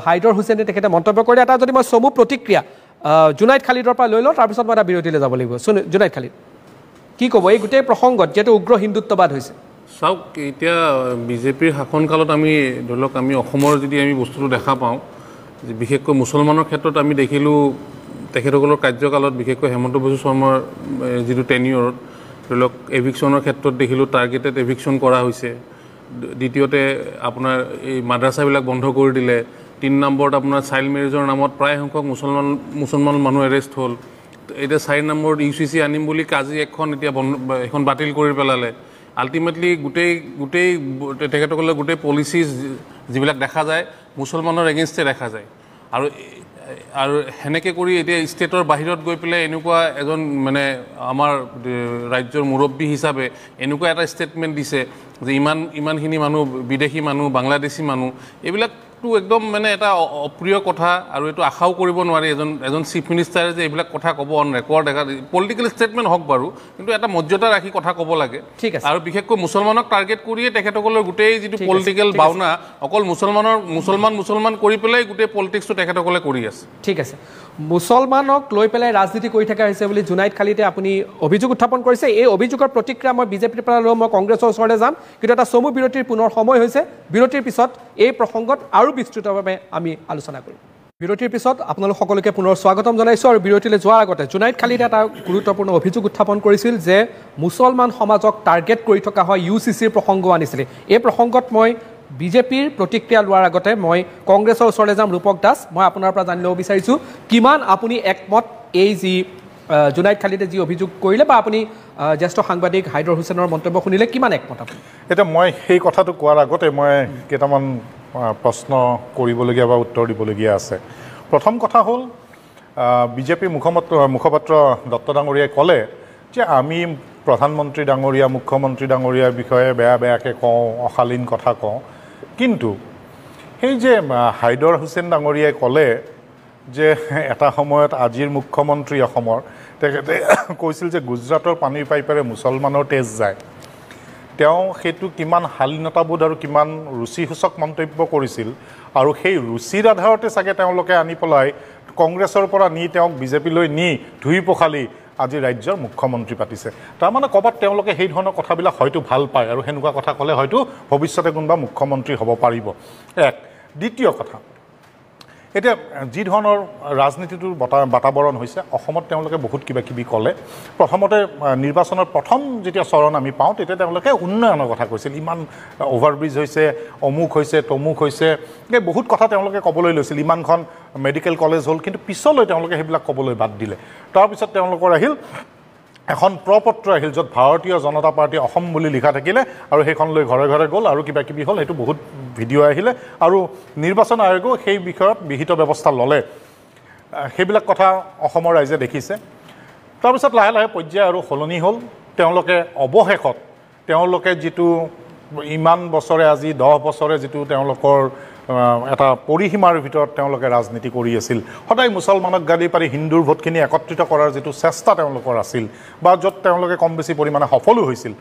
হাইদৰ হুছেইনে তেখেতে মন্তব্য কৰি এটা যদি মই চমু প্ৰতিক্ৰিয়া জুনাইদ খালিদৰ পৰা লৈ লওঁ তাৰপিছত মই এটা বিৰতিলৈ যাব লাগিব জুনাইদ খালিদ কি ক'ব এই গোটেই প্ৰসংগত যিহেতু উগ্ৰ হিন্দুত্ববাদ হৈছে চাওক এতিয়া বিজেপিৰ শাসনকালত আমি ধৰি লওক আমি অসমৰ যদি আমি বস্তুটো দেখা পাওঁ যে বিশেষকৈ মুছলমানৰ ক্ষেত্ৰত আমি দেখিলোঁ তেখেতসকলৰ কাৰ্যকালত বিশেষকৈ হেমন্ত বিশ্ব শৰ্মাৰ যিটো টেনিয়ৰত ধৰি লওক এভিকশ্যনৰ ক্ষেত্ৰত দেখিলোঁ টাৰ্গেটেড এভিকশ্যন কৰা হৈছে দ্বিতীয়তে আপোনাৰ এই মাদ্ৰাছাবিলাক বন্ধ কৰি দিলে 3 নম্বৰত আপোনাৰ চাইল্ড মেৰেজৰ নামত প্ৰায় সংখ্যক মুছলমান মানুহ এৰেষ্ট হ'ল এতিয়া 4 নম্বৰত UCC আনিম বুলি কাজি এতিয়া এখন বাতিল কৰি পেলালে আল্টিমেটলি গোটেই তেখেতসকলে গোটেই পলিচিজ যিবিলাক দেখা যায় মুছলমানৰ এগেইনষ্টে দেখা যায় আৰু সেনেকৈ কৰি এতিয়া ষ্টেটৰ বাহিৰত গৈ পেলাই এনেকুৱা এজন মানে আমাৰ ৰাজ্যৰ মুৰব্বী হিচাপে এনেকুৱা এটা ষ্টেটমেণ্ট দিছে যে ইমানখিনি মানুহ বিদেশী মানুহ বাংলাদেশী মানুহ এইবিলাকটো একদম মানে এটা অপ্ৰিয় কথা আৰু এইটো আশাও কৰিব নোৱাৰি এজন চিফ মিনিষ্টাৰে যে এইবিলাক কথা ক'ব অন ৰেকৰ্ড পলিটিকেল ষ্টেটমেণ্ট হওক বাৰু কিন্তু এটা মৰ্যাদা ৰাখি কথা ক'ব লাগে আৰু বিশেষকৈ মুছলমানক টাৰ্গেট কৰিয়ে তেখেতসকলৰ গোটেই যিটো পলিটিকেল ভাওনা অকল মুছলমান কৰি পেলাই গোটেই পলিটিক্সটো তেখেতসকলে কৰি আছে ঠিক আছে মুছলমানক লৈ পেলাই ৰাজনীতি কৰি থকা হৈছে বুলি জুনাইদ খালিদে আপুনি অভিযোগ উত্থাপন কৰিছে এই অভিযোগৰ প্ৰতিক্ৰিয়া মই বিজেপিৰ পৰা লৈ মই কংগ্ৰেছৰ ওচৰলৈ যাম কিন্তু এটা চমু বিৰতিৰ পুনৰ সময় হৈছে বিৰতিৰ পিছত এই প্ৰসংগত আৰু বিস্তৃতভাৱে আমি আলোচনা কৰিম বিৰতিৰ পিছত আপোনালোক সকলোকে পুনৰ স্বাগতম জনাইছোঁ আৰু বিৰতিলৈ যোৱাৰ আগতে জুনাইদ খালিদে এটা গুৰুত্বপূৰ্ণ অভিযোগ উত্থাপন কৰিছিল যে মুছলমান সমাজক টাৰ্গেট কৰি থকা হয় UCCৰ প্ৰসংগ আনিছিলে এই প্ৰসংগত মই বিজেপিৰ প্ৰতিক্ৰিয়া লোৱাৰ আগতে মই কংগ্ৰেছৰ ওচৰলৈ যাম ৰূপক দাস মই আপোনাৰ পৰা জানি ল'ব বিচাৰিছোঁ কিমান আপুনি একমত এই যি জুনাইদ খালিদে যি অভিযোগ কৰিলে বা আপুনি জ্যেষ্ঠ সাংবাদিক হাইদৰ হুছেইনৰ মন্তব্য শুনিলে কিমান একমত আপুনি এতিয়া মই সেই কথাটো কোৱাৰ আগতে মই কেইটামান প্ৰশ্ন কৰিবলগীয়া বা উত্তৰ দিবলগীয়া আছে প্ৰথম কথা হ'ল বিজেপিৰ মুখপাত্ৰ দত্ত ডাঙৰীয়াই ক'লে যে আমি প্ৰধানমন্ত্ৰী ডাঙৰীয়া মুখ্যমন্ত্ৰী ডাঙৰীয়াৰ বিষয়ে বেয়াকৈ কওঁ অশালীন কথা কওঁ কিন্তু সেই যে হাইদৰ হুছেইন ডাঙৰীয়াই ক'লে যে এটা সময়ত আজিৰ মুখ্যমন্ত্ৰী অসমৰ তেখেতে কৈছিল যে গুজৰাটৰ পানীৰ পাইপেৰে মুছলমানৰ তেজ যায় তেওঁ সেইটো কিমান শালীনতাবোধ আৰু কিমান ৰুচিসূচক মন্তব্য কৰিছিল আৰু সেই ৰুচিৰ আধাৰতে চাগে তেওঁলোকে আনি পেলাই কংগ্ৰেছৰ পৰা নি তেওঁক বিজেপিলৈ নি ধুই পখালি আজি ৰাজ্যৰ মুখ্যমন্ত্ৰী পাতিছে তাৰমানে ক'ৰবাত তেওঁলোকে সেই ধৰণৰ কথাবিলাক হয়তো ভাল পায় আৰু সেনেকুৱা কথা ক'লে হয়তো ভৱিষ্যতে কোনোবা মুখ্যমন্ত্ৰী হ'ব পাৰিব দ্বিতীয় কথা এতিয়া যি ধৰণৰ ৰাজনীতিটোৰ বাতাবৰণ হৈছে অসমত তেওঁলোকে বহুত কিবাকিবি ক'লে প্ৰথমতে নিৰ্বাচনৰ প্ৰথম যেতিয়া চৰণ আমি পাওঁ তেতিয়া তেওঁলোকে উন্নয়নৰ কথা কৈছিল ইমান অভাৰব্ৰিজ হৈছে অমুক হৈছে তমুক হৈছে এই বহুত কথা তেওঁলোকে ক'বলৈ লৈছিল ইমানখন মেডিকেল কলেজ হ'ল কিন্তু পিছলৈ তেওঁলোকে সেইবিলাক ক'বলৈ বাদ দিলে তাৰপিছত তেওঁলোকৰ আহিল এখন প্ৰপত্ৰ আহিল য'ত ভাৰতীয় জনতা পাৰ্টি অসম বুলি লিখা থাকিলে আৰু সেইখন লৈ ঘৰে ঘৰে গ'ল আৰু কিবাকিবি হ'ল সেইটো বহুত ভিডিঅ' আহিলে আৰু নিৰ্বাচন আয়োগেও সেই বিষয়ত বিহিত ব্যৱস্থা ল'লে সেইবিলাক কথা অসমৰ ৰাইজে দেখিছে তাৰপিছত লাহে লাহে পৰ্যায় আৰু সলনি হ'ল তেওঁলোকে অৱশেষত তেওঁলোকে যিটো ইমান বছৰে আজি 10 বছৰে যিটো তেওঁলোকৰ এটা পৰিসীমাৰ ভিতৰত তেওঁলোকে ৰাজনীতি কৰি আছিল সদায় মুছলমানক গালি পাৰি হিন্দুৰ ভোটখিনি একত্ৰিত কৰাৰ যিটো চেষ্টা তেওঁলোকৰ আছিল বা য'ত তেওঁলোকে কম বেছি পৰিমাণে সফলো হৈছিল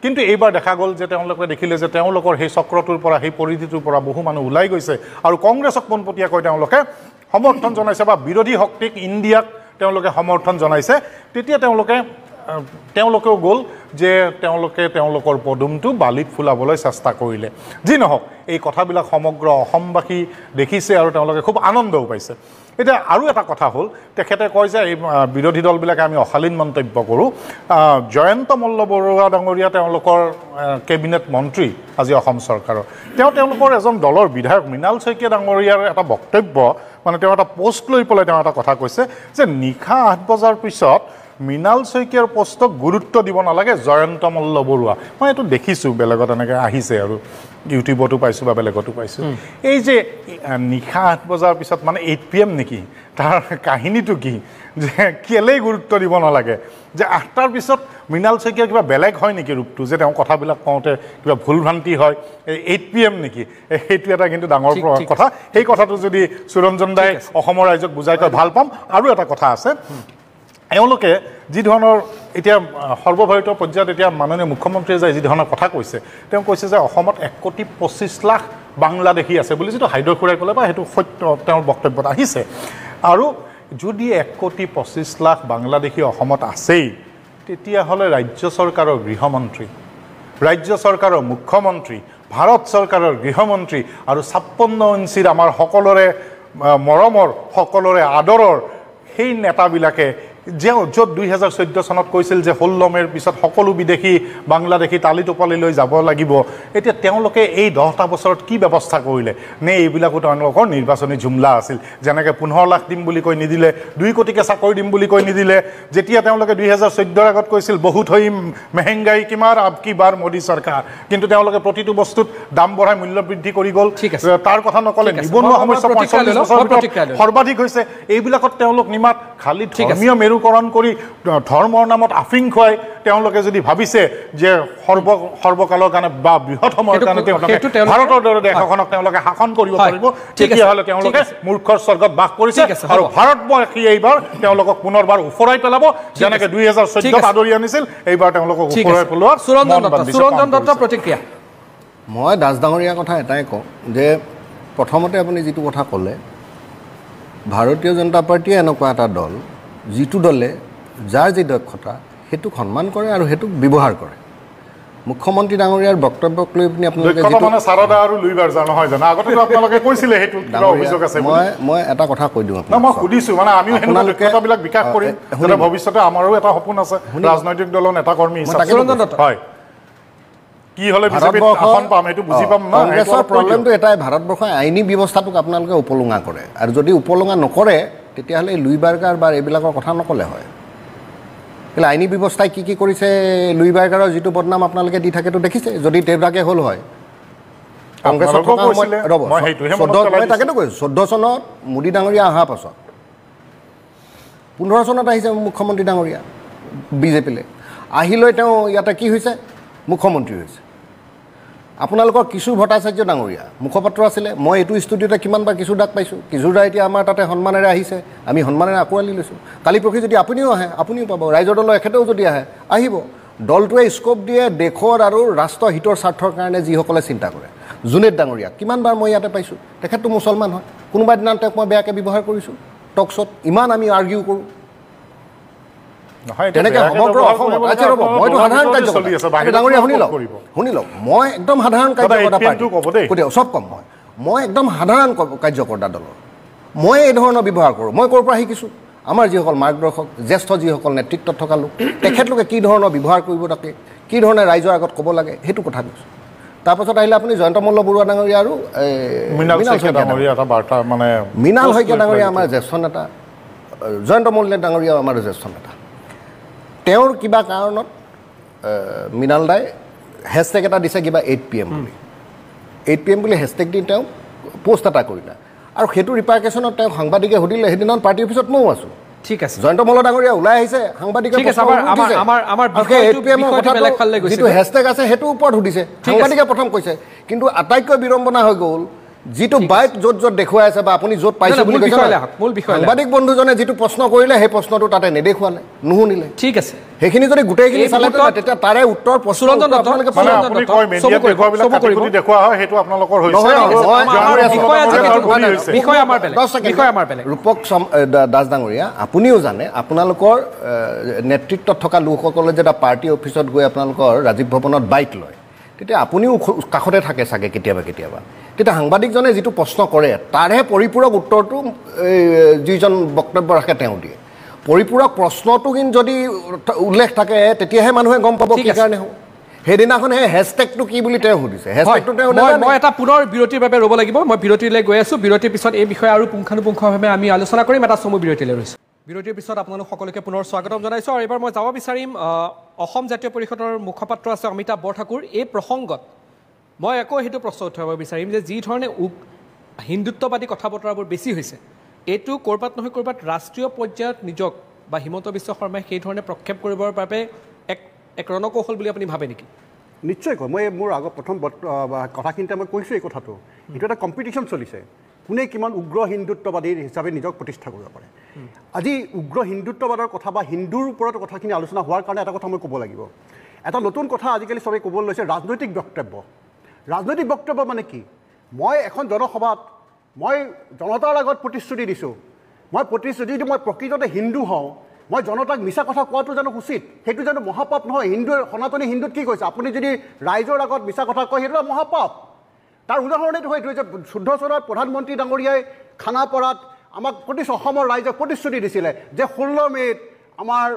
কিন্তু এইবাৰ দেখা গ'ল যে তেওঁলোকে দেখিলে যে তেওঁলোকৰ সেই চক্ৰটোৰ পৰা সেই পৰিধিটোৰ পৰা বহু মানুহ ওলাই গৈছে আৰু কংগ্ৰেছক পোনপটীয়াকৈ তেওঁলোকে সমৰ্থন জনাইছে বা বিৰোধী শক্তিক ইণ্ডিয়াক তেওঁলোকে সমৰ্থন জনাইছে তেতিয়া তেওঁলোকেও গ'ল যে তেওঁলোকে তেওঁলোকৰ পদুমটো বালিত ফুলাবলৈ চেষ্টা কৰিলে যি নহওক এই কথাবিলাক সমগ্ৰ অসমবাসী দেখিছে আৰু তেওঁলোকে খুব আনন্দও পাইছে এতিয়া আৰু এটা কথা হ'ল তেখেতে কয় যে এই বিৰোধী দলবিলাকে আমি অশালীন মন্তব্য কৰোঁ জয়ন্ত মল্ল বৰুৱা ডাঙৰীয়া তেওঁলোকৰ কেবিনেট মন্ত্ৰী আজি অসম চৰকাৰৰ তেওঁলোকৰ এজন দলৰ বিধায়ক মৃণাল শইকীয়া ডাঙৰীয়াৰ এটা বক্তব্য মানে তেওঁ এটা পোষ্ট লৈ পেলাই তেওঁ এটা কথা কৈছে যে নিশা 8 বজাৰ পিছত মৃণাল শইকীয়াৰ পোষ্টক গুৰুত্ব দিব নালাগে জয়ন্ত মল্ল বৰুৱা মই এইটো দেখিছোঁ বেলেগত এনেকৈ আহিছে আৰু ইউটিউবতো পাইছোঁ বা বেলেগতো পাইছোঁ এই যে নিশা 8 বজাৰ পিছত মানে 8 PM নেকি তাৰ কাহিনীটো কি যে কেলেই গুৰুত্ব দিব নালাগে যে 8টাৰ পিছত মৃণাল শইকীয়াৰ কিবা বেলেগ হয় নেকি ৰূপটো যে তেওঁ কথাবিলাক কওঁতে কিবা ভুল ভ্ৰান্তি হয় 8 PM নেকি সেইটো এটা কিন্তু ডাঙৰ কথা সেই কথাটো যদি সুৰঞ্জন দাই অসমৰ ৰাইজক বুজাই কয় ভাল পাম আৰু এটা কথা আছে এওঁলোকে যি ধৰণৰ এতিয়া সৰ্বভাৰতীয় পৰ্যায়ত এতিয়া মাননীয় মুখ্যমন্ত্ৰীয়ে যে যি ধৰণৰ কথা কৈছে তেওঁ কৈছে যে অসমত 1,25,00,000 বাংলাদেশী আছে বুলি যিটো হাইদৰ খুৰাই ক'লে বা সেইটো সত্য তেওঁৰ বক্তব্যত আহিছে আৰু যদি 1,25,00,000 বাংলাদেশী অসমত আছেই তেতিয়াহ'লে ৰাজ্য চৰকাৰৰ গৃহমন্ত্ৰী ৰাজ্য চৰকাৰৰ মুখ্যমন্ত্ৰী ভাৰত চৰকাৰৰ গৃহমন্ত্ৰী আৰু 56 ইঞ্চিৰ আমাৰ সকলোৰে মৰমৰ সকলোৰে আদৰৰ সেই নেতাবিলাকে য'ত 2014 চনত কৈছিল যে 16 মেৰ পিছত সকলো বিদেশী বাংলাদেশী তালি টোপালিলৈ যাব লাগিব এতিয়া তেওঁলোকে এই 10টা বছৰত কি ব্যৱস্থা কৰিলে নে এইবিলাকো তেওঁলোকৰ নিৰ্বাচনী জুমলা আছিল যেনেকৈ 15 লাখ দিম বুলি কৈ নিদিলে 2 কোটিকে চাকৰি দিম বুলি কৈ নিদিলে যেতিয়া তেওঁলোকে 2014 আগত কৈছিল বহুত হৈ মেহেংগাই কিমাৰ আব কি বাৰ মোদী চৰকাৰ কিন্তু তেওঁলোকে প্ৰতিটো বস্তুত দাম বঢ়াই মূল্য বৃদ্ধি কৰি গ'ল তাৰ কথা নকলে নিবনুৱা সমস্যা 45 বছৰ সৰ্বাধিক হৈছে এইবিলাকত তেওঁলোক নিমাত খালি ধৰ্মীয় মেৰুকৰণ কৰি ধৰ্মৰ নামত আফিং খুৱাই তেওঁলোকে যদি ভাবিছে যে সৰ্বকালৰ কাৰণে বা বৃহৎ সময়ৰ কাৰণে তেওঁলোকে ভাৰতৰ দৰে দেশখনক তেওঁলোকে শাসন কৰিব পাৰিব তেতিয়াহ'লে তেওঁলোকে মূৰ্খৰ স্বৰ্গত বাস কৰিছে আৰু ভাৰতবৰ্ষী এইবাৰ তেওঁলোকক পুনৰবাৰ উফৰাই পেলাব যেনেকৈ 2014 আদৰি আনিছিল এইবাৰ তেওঁলোকক উফৰাই পেলোৱা সুৰঞ্জন দত্ত প্ৰতিক্ৰিয়া মই দাস ডাঙৰীয়াৰ কথা এটাই কওঁ যে প্ৰথমতে আপুনি যিটো কথা ক'লে ভাৰতীয় জনতা পাৰ্টীয়ে এনেকুৱা এটা দল যিটো দলে যাৰ যি দক্ষতা সেইটোক সন্মান কৰে আৰু সেইটোক ব্যৱহাৰ কৰে মুখ্যমন্ত্ৰী ডাঙৰীয়াৰ বক্তব্যক লৈ পিনি আপোনালোকে সাৰদা আৰু লুইবাৰ জানো হয় জানো আগতে আপোনালোকে কৈছিলে সেইটো কিবা অভিযোগ আছে মই এটা কথা কৈ দিওঁ আপোনাক মই সুধিছোঁ মানে আমিও সেনেকুৱা দক্ষতাবিলাক বিকাশ কৰিম যাতে ভৱিষ্যতে আমাৰো এটা সপোন আছে ৰাজনৈতিক দলৰ নেতা কৰ্মী হিচাপে হয় কি হ'লে বিজেপিত আসন পাম এইটো বুজি পাম না কংগ্ৰেছৰ প্ৰব্লেমটো এটাই ভাৰতবৰ্ষৰ আইনী ব্যৱস্থাটোক আপোনালোকে উপলুঙা কৰে আৰু যদি উপলুঙা নকৰে তেতিয়াহ'লে লুইবাৰ্গাৰ বা এইবিলাকৰ কথা নক'লে হয় কেলৈ আইনী ব্যৱস্থাই কি কৰিছে লুইবাৰ্গাৰৰ যিটো বদনাম আপোনালোকে দি থাকেতো দেখিছে যদি দেউতাকে হ'ল হয় কংগ্ৰেছৰ তাকেতো কৈছোঁ 14 চনত মোদী ডাঙৰীয়া অহাৰ পাছত 15 চনত আহিছে মুখ্যমন্ত্ৰী ডাঙৰীয়া বিজেপিলৈ আহিলৈ তেওঁ ইয়াতে কি হৈছে মুখ্যমন্ত্ৰী হৈছে আপোনালোকৰ কিশোৰ ভট্টাচাৰ্য ডাঙৰীয়া মুখপাত্ৰ আছিলে মই এইটো ষ্টুডিঅ'তে কিমানবাৰ কিশোৰ দাক পাইছোঁ কিশোৰ দা এতিয়া আমাৰ তাতে সন্মানেৰে আহিছে আমি সন্মানেৰে আঁকোৱালি লৈছোঁ কালি পৰহি যদি আপুনিও আহে আপুনিও পাব ৰাইজৰ দলৰ এখেতেও যদি আহে আহিব দলটোৱে স্কোপ দিয়ে দেশৰ আৰু ৰাষ্ট্ৰৰ হিতৰ স্বাৰ্থৰ কাৰণে যিসকলে চিন্তা কৰে জুনেদ ডাঙৰীয়া কিমানবাৰ মই ইয়াতে পাইছোঁ তেখেতটো মুছলমান হয় কোনোবা দিনা তেওঁক মই বেয়াকৈ ব্যৱহাৰ কৰিছোঁ টক শ্ব'ত ইমান আমি আৰ্গিউ কৰোঁ তেনেকৈ সমগ্ৰ অসমত মইতো সাধাৰণ ডাঙৰীয়া শুনি লওক মই একদম সাধাৰণ কাৰ্যকৰ্তা চব কম মই একদম সাধাৰণ কাৰ্যকৰ্তা দলৰ মই এই ধৰণৰ ব্যৱহাৰ কৰোঁ মই ক'ৰ পৰা শিকিছোঁ আমাৰ যিসকল মাৰ্গদৰ্শক জ্যেষ্ঠ যিসকল নেতৃত্বত থকা লোক তেখেতলোকে কি ধৰণৰ ব্যৱহাৰ কৰিব তাকে কি ধৰণে ৰাইজৰ আগত ক'ব লাগে সেইটো কথা কৈছোঁ তাৰপাছত আহিলে আপুনি জয়ন্ত মল্ল বৰুৱা ডাঙৰীয়া আৰু মৃণাল শইকীয়া ডাঙৰীয়া আমাৰ জ্যেষ্ঠ নেতা জয়ন্ত মল্ল ডাঙৰীয়া আমাৰ জ্যেষ্ঠ নেতা তেওঁৰ কিবা কাৰণত মৃণাল দাই হেছটেগ এটা দিছে কিবা 8 PM বুলি 8 PM বুলি হেছটেগ দি তেওঁ পোষ্ট এটা কৰিলে আৰু সেইটো ৰিপাৰ্কেশ্যনত তেওঁ সাংবাদিকে সুধিলে সেইদিনাখন পাৰ্টি অফিচত ময়ো আছোঁ ঠিক আছে জয়ন্ত মল্ল ডাঙৰীয়া ওলাই আহিছে সাংবাদিকে যিটো হেছটেগ আছে সেইটোৰ ওপৰত সুধিছে সাংবাদিকে প্ৰথম কৈছে কিন্তু আটাইতকৈ বিড়ম্বনা হৈ গ'ল যিটো বাইক য'ত দেখুৱাই আছে বা আপুনি য'ত পাইছে বুলি কৈছে সাংবাদিক বন্ধুজনে যিটো প্ৰশ্ন কৰিলে সেই প্ৰশ্নটো তাতে নেদেখুৱালে নুশুনিলে ঠিক আছে সেইখিনি যদি গোটেইখিনি চালে তেতিয়া তাৰে উত্তৰ ৰূপক দাস ডাঙৰীয়া আপুনিও জানে আপোনালোকৰ নেতৃত্বত থকা লোকসকলে যেতিয়া পাৰ্টি অফিচত গৈ আপোনালোকৰ ৰাজীৱ ভৱনত বাইক লয় তেতিয়া আপুনিও কাষতে থাকে চাগে কেতিয়াবা তেতিয়া সাংবাদিকজনে যিটো প্ৰশ্ন কৰে তাৰহে পৰিপূৰক উত্তৰটো যিজন বক্তব্য ৰাখে তেওঁ দিয়ে পৰিপূৰক প্ৰশ্নটো কিন্তু যদি উল্লেখ থাকে তেতিয়াহে মানুহে গম পাব কি কাৰণে হ'ব সেইদিনাখন সেই হেছটেগটো কি বুলি তেওঁ সুধিছে হেছটেগটো তেওঁ মই এটা পুনৰ বিৰতিৰ বাবে ৰ'ব লাগিব মই বিৰতিলৈ গৈ আছোঁ বিৰতিৰ পিছত এই বিষয়ে আৰু পুংখানুপুংখভাৱে আমি আলোচনা কৰিম এটা চমু বিৰতিলৈ ৰৈছোঁ বিৰতিৰ পিছত আপোনালোক সকলোকে পুনৰ স্বাগতম জনাইছোঁ আৰু এইবাৰ মই যাব বিচাৰিম অসম জাতীয় পৰিষদৰ মুখপাত্ৰ আছে অমিতাভ বৰঠাকুৰ এই প্ৰসংগত মই আকৌ সেইটো প্ৰশ্ন উঠাব বিচাৰিম যে যি ধৰণে হিন্দুত্ববাদী কথা বতৰাবোৰ বেছি হৈছে এইটো ক'ৰবাত নহয় ক'ৰবাত ৰাষ্ট্ৰীয় পৰ্যায়ত নিজক বা হিমন্ত বিশ্ব শৰ্মাই সেই ধৰণে প্ৰক্ষেপ কৰিবৰ বাবে এক ৰণকৌশল বুলি আপুনি ভাবে নেকি নিশ্চয়কৈ মই মোৰ আগত প্ৰথম কথাখিনিতে মই কৈছোঁ এই কথাটো এইটো এটা কম্পিটিশ্যন চলিছে কোনে কিমান উগ্ৰ হিন্দুত্ববাদী হিচাপে নিজক প্ৰতিষ্ঠা কৰিব পাৰে আজি উগ্ৰ হিন্দুত্ববাদৰ কথা বা হিন্দুৰ ওপৰত কথাখিনি আলোচনা হোৱাৰ কাৰণে এটা কথা মই ক'ব লাগিব এটা নতুন কথা আজিকালি সবে ক'বলৈ লৈছে ৰাজনৈতিক বক্তব্য মানে কি মই এখন জনসভাত মই জনতাৰ আগত প্ৰতিশ্ৰুতি দিছোঁ মই প্ৰতিশ্ৰুতি মই প্ৰকৃততে হিন্দু হওঁ মই জনতাক মিছা কথা কোৱাটো জানো উচিত সেইটো জানো মহাপাপ নহয় সনাতনী হিন্দুত কি কৈছে আপুনি যদি ৰাইজৰ আগত মিছা কথা কয় সেইটো মহাপাপ তাৰ উদাহৰণ এইটো হয় যে 14 চনত প্ৰধানমন্ত্ৰী ডাঙৰীয়াই খানাপাৰাত আমাক অসমৰ ৰাইজক প্ৰতিশ্ৰুতি দিছিলে যে 16 মে'ত আমাৰ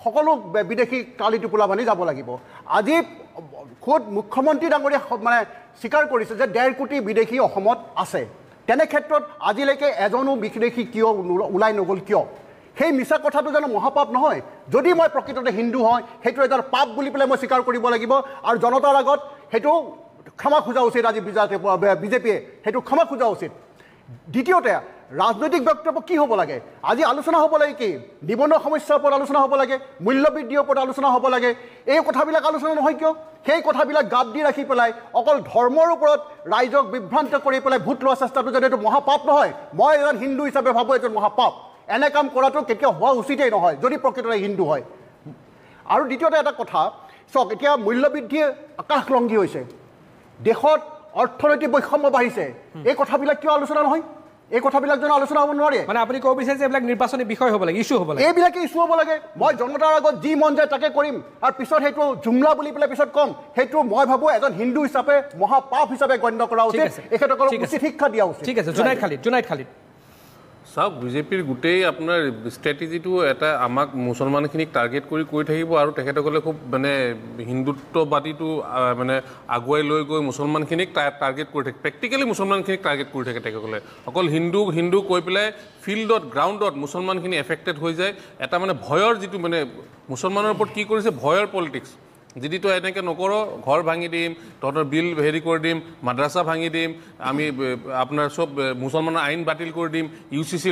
সকলো বিদেশী কালি টোপোলা বান্ধি যাব লাগিব আজি খোদ মুখ্যমন্ত্ৰী ডাঙৰীয়া মানে স্বীকাৰ কৰিছে যে 1.5 কোটি বিদেশী অসমত আছে তেনে ক্ষেত্ৰত আজিলৈকে এজনো বিদেশী কিয় ওলাই নগ'ল কিয় সেই মিছা কথাটো জানো মহাপাপ নহয় যদি মই প্ৰকৃততে হিন্দু হয় সেইটো এটা পাপ বুলি পেলাই মই স্বীকাৰ কৰিব লাগিব আৰু জনতাৰ আগত সেইটো ক্ষমা খোজা উচিত আজি বিজেপিয়ে সেইটো ক্ষমা খোজা উচিত দ্বিতীয়তে ৰাজনৈতিক বক্তব্য কি হ'ব লাগে আজি আলোচনা হ'ব লাগে কি নিবনুৱা সমস্যাৰ ওপৰত আলোচনা হ'ব লাগে মূল্যবৃদ্ধিৰ ওপৰত আলোচনা হ'ব লাগে এই কথাবিলাক আলোচনা নহয় কিয় সেই কথাবিলাক গাপ দি ৰাখি পেলাই অকল ধৰ্মৰ ওপৰত ৰাইজক বিভ্ৰান্ত কৰি পেলাই ভোট লোৱা চেষ্টাটো যদি এইটো মহাপাপ নহয় মই এজন হিন্দু হিচাপে ভাবোঁ এইটো মহাপাপ এনে কাম কৰাটো কেতিয়াও হোৱা উচিতেই নহয় যদি প্ৰকৃততে হিন্দু হয় আৰু দ্বিতীয়তে এটা কথা চাওক এতিয়া মূল্যবৃদ্ধিয়ে আকাশলংঘী হৈছে দেশত অৰ্থনৈতিক বৈষম্য বাঢ়িছে এই কথাবিলাক কিয় আলোচনা নহয় এই কথাবিলাক যেন আলোচনা হ'ব নোৱাৰে মানে আপুনি ক'ব বিচাৰিছে এইবিলাক নিৰ্বাচনী বিষয় হ'ব লাগে ইছ্যু হ'ব লাগে এইবিলাকে ইছ্যু হ'ব লাগে মই জনতাৰ আগত যি মন যায় তাকে কৰিম আৰু পিছত সেইটো জুমলা বুলি পেলাই পিছত ক'ম সেইটো মই ভাবোঁ এজন হিন্দু হিচাপে মহাপাপ হিচাপে গণ্য কৰা উচিত এখেতসকলক উচিত শিক্ষা দিয়া উচিত ঠিক আছে জুনাইদ খালিদ চাওক বিজেপিৰ গোটেই আপোনাৰ ষ্ট্ৰেটেজিটো এটা আমাক মুছলমানখিনিক টাৰ্গেট কৰি থাকিব আৰু তেখেতসকলে খুব মানে হিন্দুত্ববাদীটো মানে আগুৱাই লৈ গৈ মুছলমানখিনিক টাৰ্গেট কৰি থাকে প্ৰেক্টিকেলি মুছলমানখিনিক টাৰ্গেট কৰি থাকে তেখেতসকলে অকল হিন্দু কৈ পেলাই ফিল্ডত গ্ৰাউণ্ডত মুছলমানখিনি এফেক্টেড হৈ যায় এটা মানে ভয়ৰ যিটো মানে মুছলমানৰ ওপৰত কি কৰিছে ভয়ৰ পলিটিক্স যদি তই এনেকৈ নকৰ ঘৰ ভাঙি দিম তহঁতৰ বিল হেৰি কৰি দিম মাদ্ৰাছা ভাঙি দিম আমি আপোনাৰ চব মুছলমানৰ আইন বাতিল কৰি দিম UCC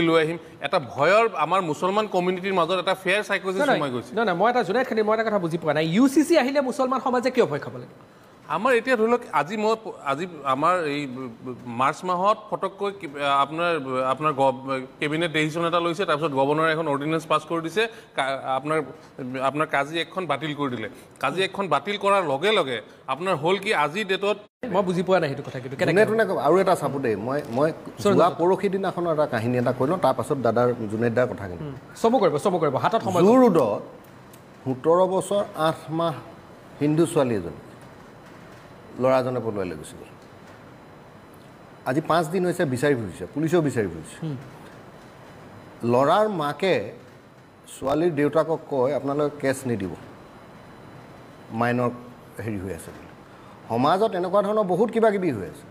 লৈ আহিম এটা ভয়ৰ আমাৰ মুছলমান কমিউনিটিৰ মাজত এটা ফেয়াৰ সাইকোলজি সোমাই গৈছে নাই মই এটা জুনাইদ খালিদ মই এটা কথা বুজি পোৱা নাই UCC আহিলে মুছলমান সমাজে কিয় ভয় খাব লাগে আমাৰ এতিয়া ধৰি লওক আজি আমাৰ এই মাৰ্চ মাহত ফটককৈ আপোনাৰ কেবিনেট ডিচিশ্যন এটা লৈছে তাৰপিছত গভৰ্ণৰে এখন অৰ্ডিনেন্স পাছ কৰি দিছে আপোনাৰ কাজি এখন বাতিল কৰি দিলে কাজি এখন বাতিল কৰাৰ লগে লগে আপোনাৰ হ'ল কি আজি ডেটত মই বুজি পোৱা নাই সেইটো কথা কিন্তু আৰু এটা চাপো দেই মই যোৱা পৰহি দিনাখনৰ এটা কাহিনী এটা কৈ লওঁ তাৰপাছত দাদাৰ জুনাইদ দাৰ কথাখিনি চমু কৰিব হাতত সময় জু ৰোডত 17 বছৰ 8 মাহ হিন্দু ছোৱালী এজনী ল'ৰাজনে পলুৱাই লৈ গৈছিল আজি 5 দিন হৈছে বিচাৰি ফুৰিছে পুলিচেও বিচাৰি ফুৰিছে ল'ৰাৰ মাকে ছোৱালীৰ দেউতাকক কয় আপোনালোকে কেছ নিদিব মাইনৰ হেৰি হৈ আছে বুলি সমাজত এনেকুৱা ধৰণৰ বহুত কিবা কিবি হৈ আছে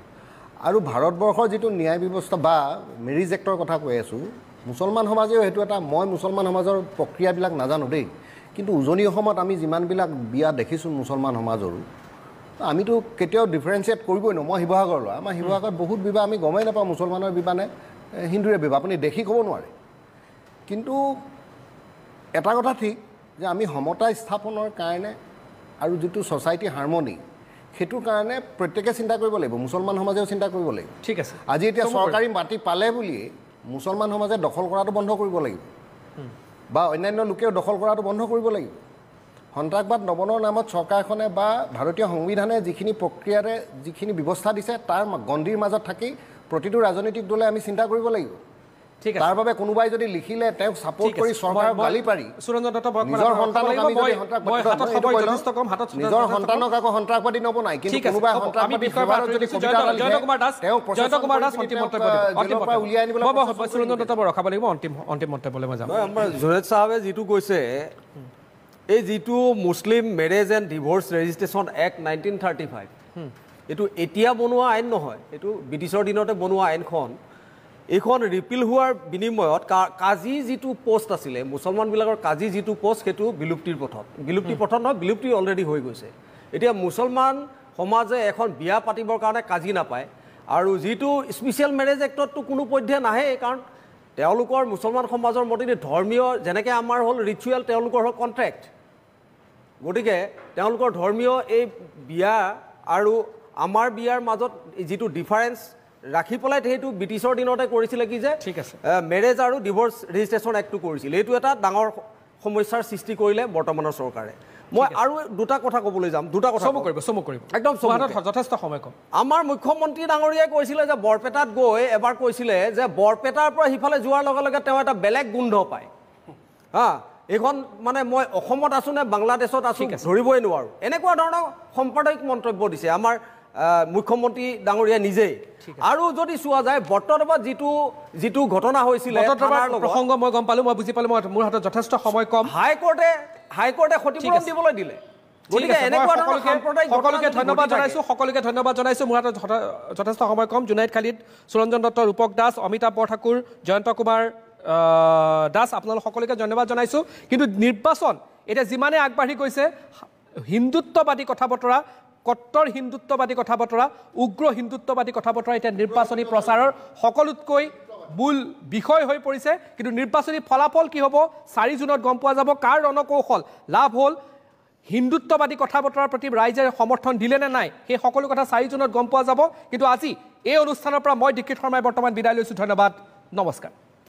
আৰু ভাৰতবৰ্ষৰ যিটো ন্যায় ব্যৱস্থা বা মেৰিজ এক্টৰ কথা কৈ আছোঁ মুছলমান সমাজেও সেইটো এটা মই মুছলমান সমাজৰ প্ৰক্ৰিয়াবিলাক নাজানো দেই কিন্তু উজনি অসমত আমি যিমানবিলাক বিয়া দেখিছোঁ মুছলমান সমাজৰো আমিতো কেতিয়াও ডিফাৰেঞ্চিয়েট কৰিবই নোৱাৰোঁ মই শিৱসাগৰলৈ আমাৰ শিৱসাগৰত বহুত বিবাহ আমি গমেই নাপাওঁ মুছলমানৰ বিবাহ নে হিন্দুৰে বিবাহ আপুনি দেখি ক'ব নোৱাৰে কিন্তু এটা কথা ঠিক যে আমি সমতা স্থাপনৰ কাৰণে আৰু যিটো ছ'চাইটি হাৰমনি সেইটোৰ কাৰণে প্ৰত্যেকে চিন্তা কৰিব লাগিব মুছলমান সমাজেও চিন্তা কৰিব লাগিব ঠিক আছে আজি এতিয়া চৰকাৰী মাটি পালে বুলিয়ে মুছলমান সমাজে দখল কৰাটো বন্ধ কৰিব লাগিব বা অন্যান্য লোকেও দখল কৰাটো বন্ধ কৰিব লাগিব সন্ত্ৰাসবাদ দমনৰ নামত চৰকাৰখনে বা ভাৰতীয় সংবিধানে যিখিনি প্ৰক্ৰিয়াৰে যিখিনি ব্যৱস্থা দিছে তাৰ গণ্ডিৰ মাজত থাকি প্ৰতিটো ৰাজনৈতিক দলে আমি চিন্তা কৰিব লাগিব ঠিক আছে তাৰ বাবে কোনোবাই যদি লিখিলে তেওঁক সাপোৰ্ট কৰি চৰকাৰক গালি পাৰি সুৰঞ্জন দত্ত নিজৰ সন্তানক আমি যদি নিজৰ সন্তানক আকৌ সন্ত্ৰাসবাদী নবনাই কিন্তু কোনোবাই সন্ত্ৰাসবাদী যদি জয়ন্ত কুমাৰ দাস অন্তিম মন্তব্য উলিয়াই আনিবলৈ সুৰঞ্জন দত্ত ৰখাব লাগিব অন্তিম মন্তব্যলৈ মই যাম আমাৰ জুনাইদ চাহাবে যিটো কৈছে এই যিটো Muslim marriage and divorce registration act 1935 এইটো এতিয়া বনোৱা আইন নহয় এইটো ব্ৰিটিছৰ দিনতে বনোৱা আইনখন এইখন ৰিপিল হোৱাৰ বিনিময়ত কাজী যিটো পোষ্ট আছিলে মুছলমানবিলাকৰ কাজী যিটো পোষ্ট সেইটো বিলুপ্তিৰ পথত নহয় বিলুপ্তি অলৰেডি হৈ গৈছে এতিয়া মুছলমান সমাজে এখন বিয়া পাতিবৰ কাৰণে কাজী নাপায় আৰু যিটো স্পেচিয়েল মেৰেজ এক্টতটো কোনো পধ্যে নাহে কাৰণ তেওঁলোকৰ মুছলমান সমাজৰ মতে ধৰ্মীয় যেনেকৈ আমাৰ হ'ল ৰিচুৱেল তেওঁলোকৰ হ'ল কণ্ট্ৰেক্ট গতিকে তেওঁলোকৰ ধৰ্মীয় এই বিয়া আৰু আমাৰ বিয়াৰ মাজত যিটো ডিফাৰেঞ্চ ৰাখি পেলাই সেইটো ব্ৰিটিছৰ দিনতে কৰিছিলে কি যে ঠিক আছে মেৰেজ আৰু ডিভোৰ্চ ৰেজিষ্ট্ৰেশ্যন এক্টটো কৰিছিল এইটো এটা ডাঙৰ সমস্যাৰ সৃষ্টি কৰিলে বৰ্তমানৰ চৰকাৰে মই আৰু দুটা কথা ক'বলৈ যাম দুটা কথা চমু কৰিব একদম যথেষ্ট সময় কম আমাৰ মুখ্যমন্ত্ৰী ডাঙৰীয়াই কৈছিলে যে বৰপেটাত গৈ এবাৰ কৈছিলে যে বৰপেটাৰ পৰা সিফালে যোৱাৰ লগে লগে তেওঁ এটা বেলেগ গোন্ধ পায় হা এইখন মানে মই অসমত আছোঁ নে বাংলাদেশত আছোঁ ধৰিবই নোৱাৰোঁ এনেকুৱা ধৰণৰ সাম্প্ৰদায়িক মন্তব্য দিছে আমাৰ মুখ্যমন্ত্ৰী ডাঙৰীয়া নিজেই আৰু যদি চোৱা যায় বটদ্ৰৱাত যিটো ঘটনা হৈছিলে প্ৰসংগ মই গম পালোঁ মই বুজি পালোঁ মই মোৰ হাতত যথেষ্ট সময় কম হাইকোৰ্টে ক্ষতিপূৰণ দিবলৈ দিলে গতিকে এনেকুৱা ধৰণৰ সাম্প্ৰদায়িক সকলোকে ধন্যবাদ জনাইছোঁ মোৰ হাতত যথেষ্ট সময় কম জুনাইদ খালিদ সুৰঞ্জন দত্ত ৰূপক দাস অমিতাভ বৰঠাকুৰ জয়ন্ত কুমাৰ দাস আপোনালোক সকলোকে ধন্যবাদ জনাইছোঁ কিন্তু নিৰ্বাচন এতিয়া যিমানে আগবাঢ়ি গৈছে হিন্দুত্ববাদী কথা বতৰা কট্টৰ হিন্দুত্ববাদী কথা বতৰা উগ্ৰ হিন্দুত্ববাদী কথা বতৰা এতিয়া নিৰ্বাচনী প্ৰচাৰৰ সকলোতকৈ মূল বিষয় হৈ পৰিছে কিন্তু নিৰ্বাচনী ফলাফল কি হ'ব 4 জুনত গম পোৱা যাব কাৰ ৰণকৌশল লাভ হ'ল হিন্দুত্ববাদী কথা বতৰাৰ প্ৰতি ৰাইজে সমৰ্থন দিলে নে নাই সেই সকলো কথা 4 জুনত গম পোৱা যাব কিন্তু আজি এই অনুষ্ঠানৰ পৰা মই দীক্ষিত শৰ্মাই বৰ্তমান বিদায় লৈছোঁ ধন্যবাদ নমস্কাৰ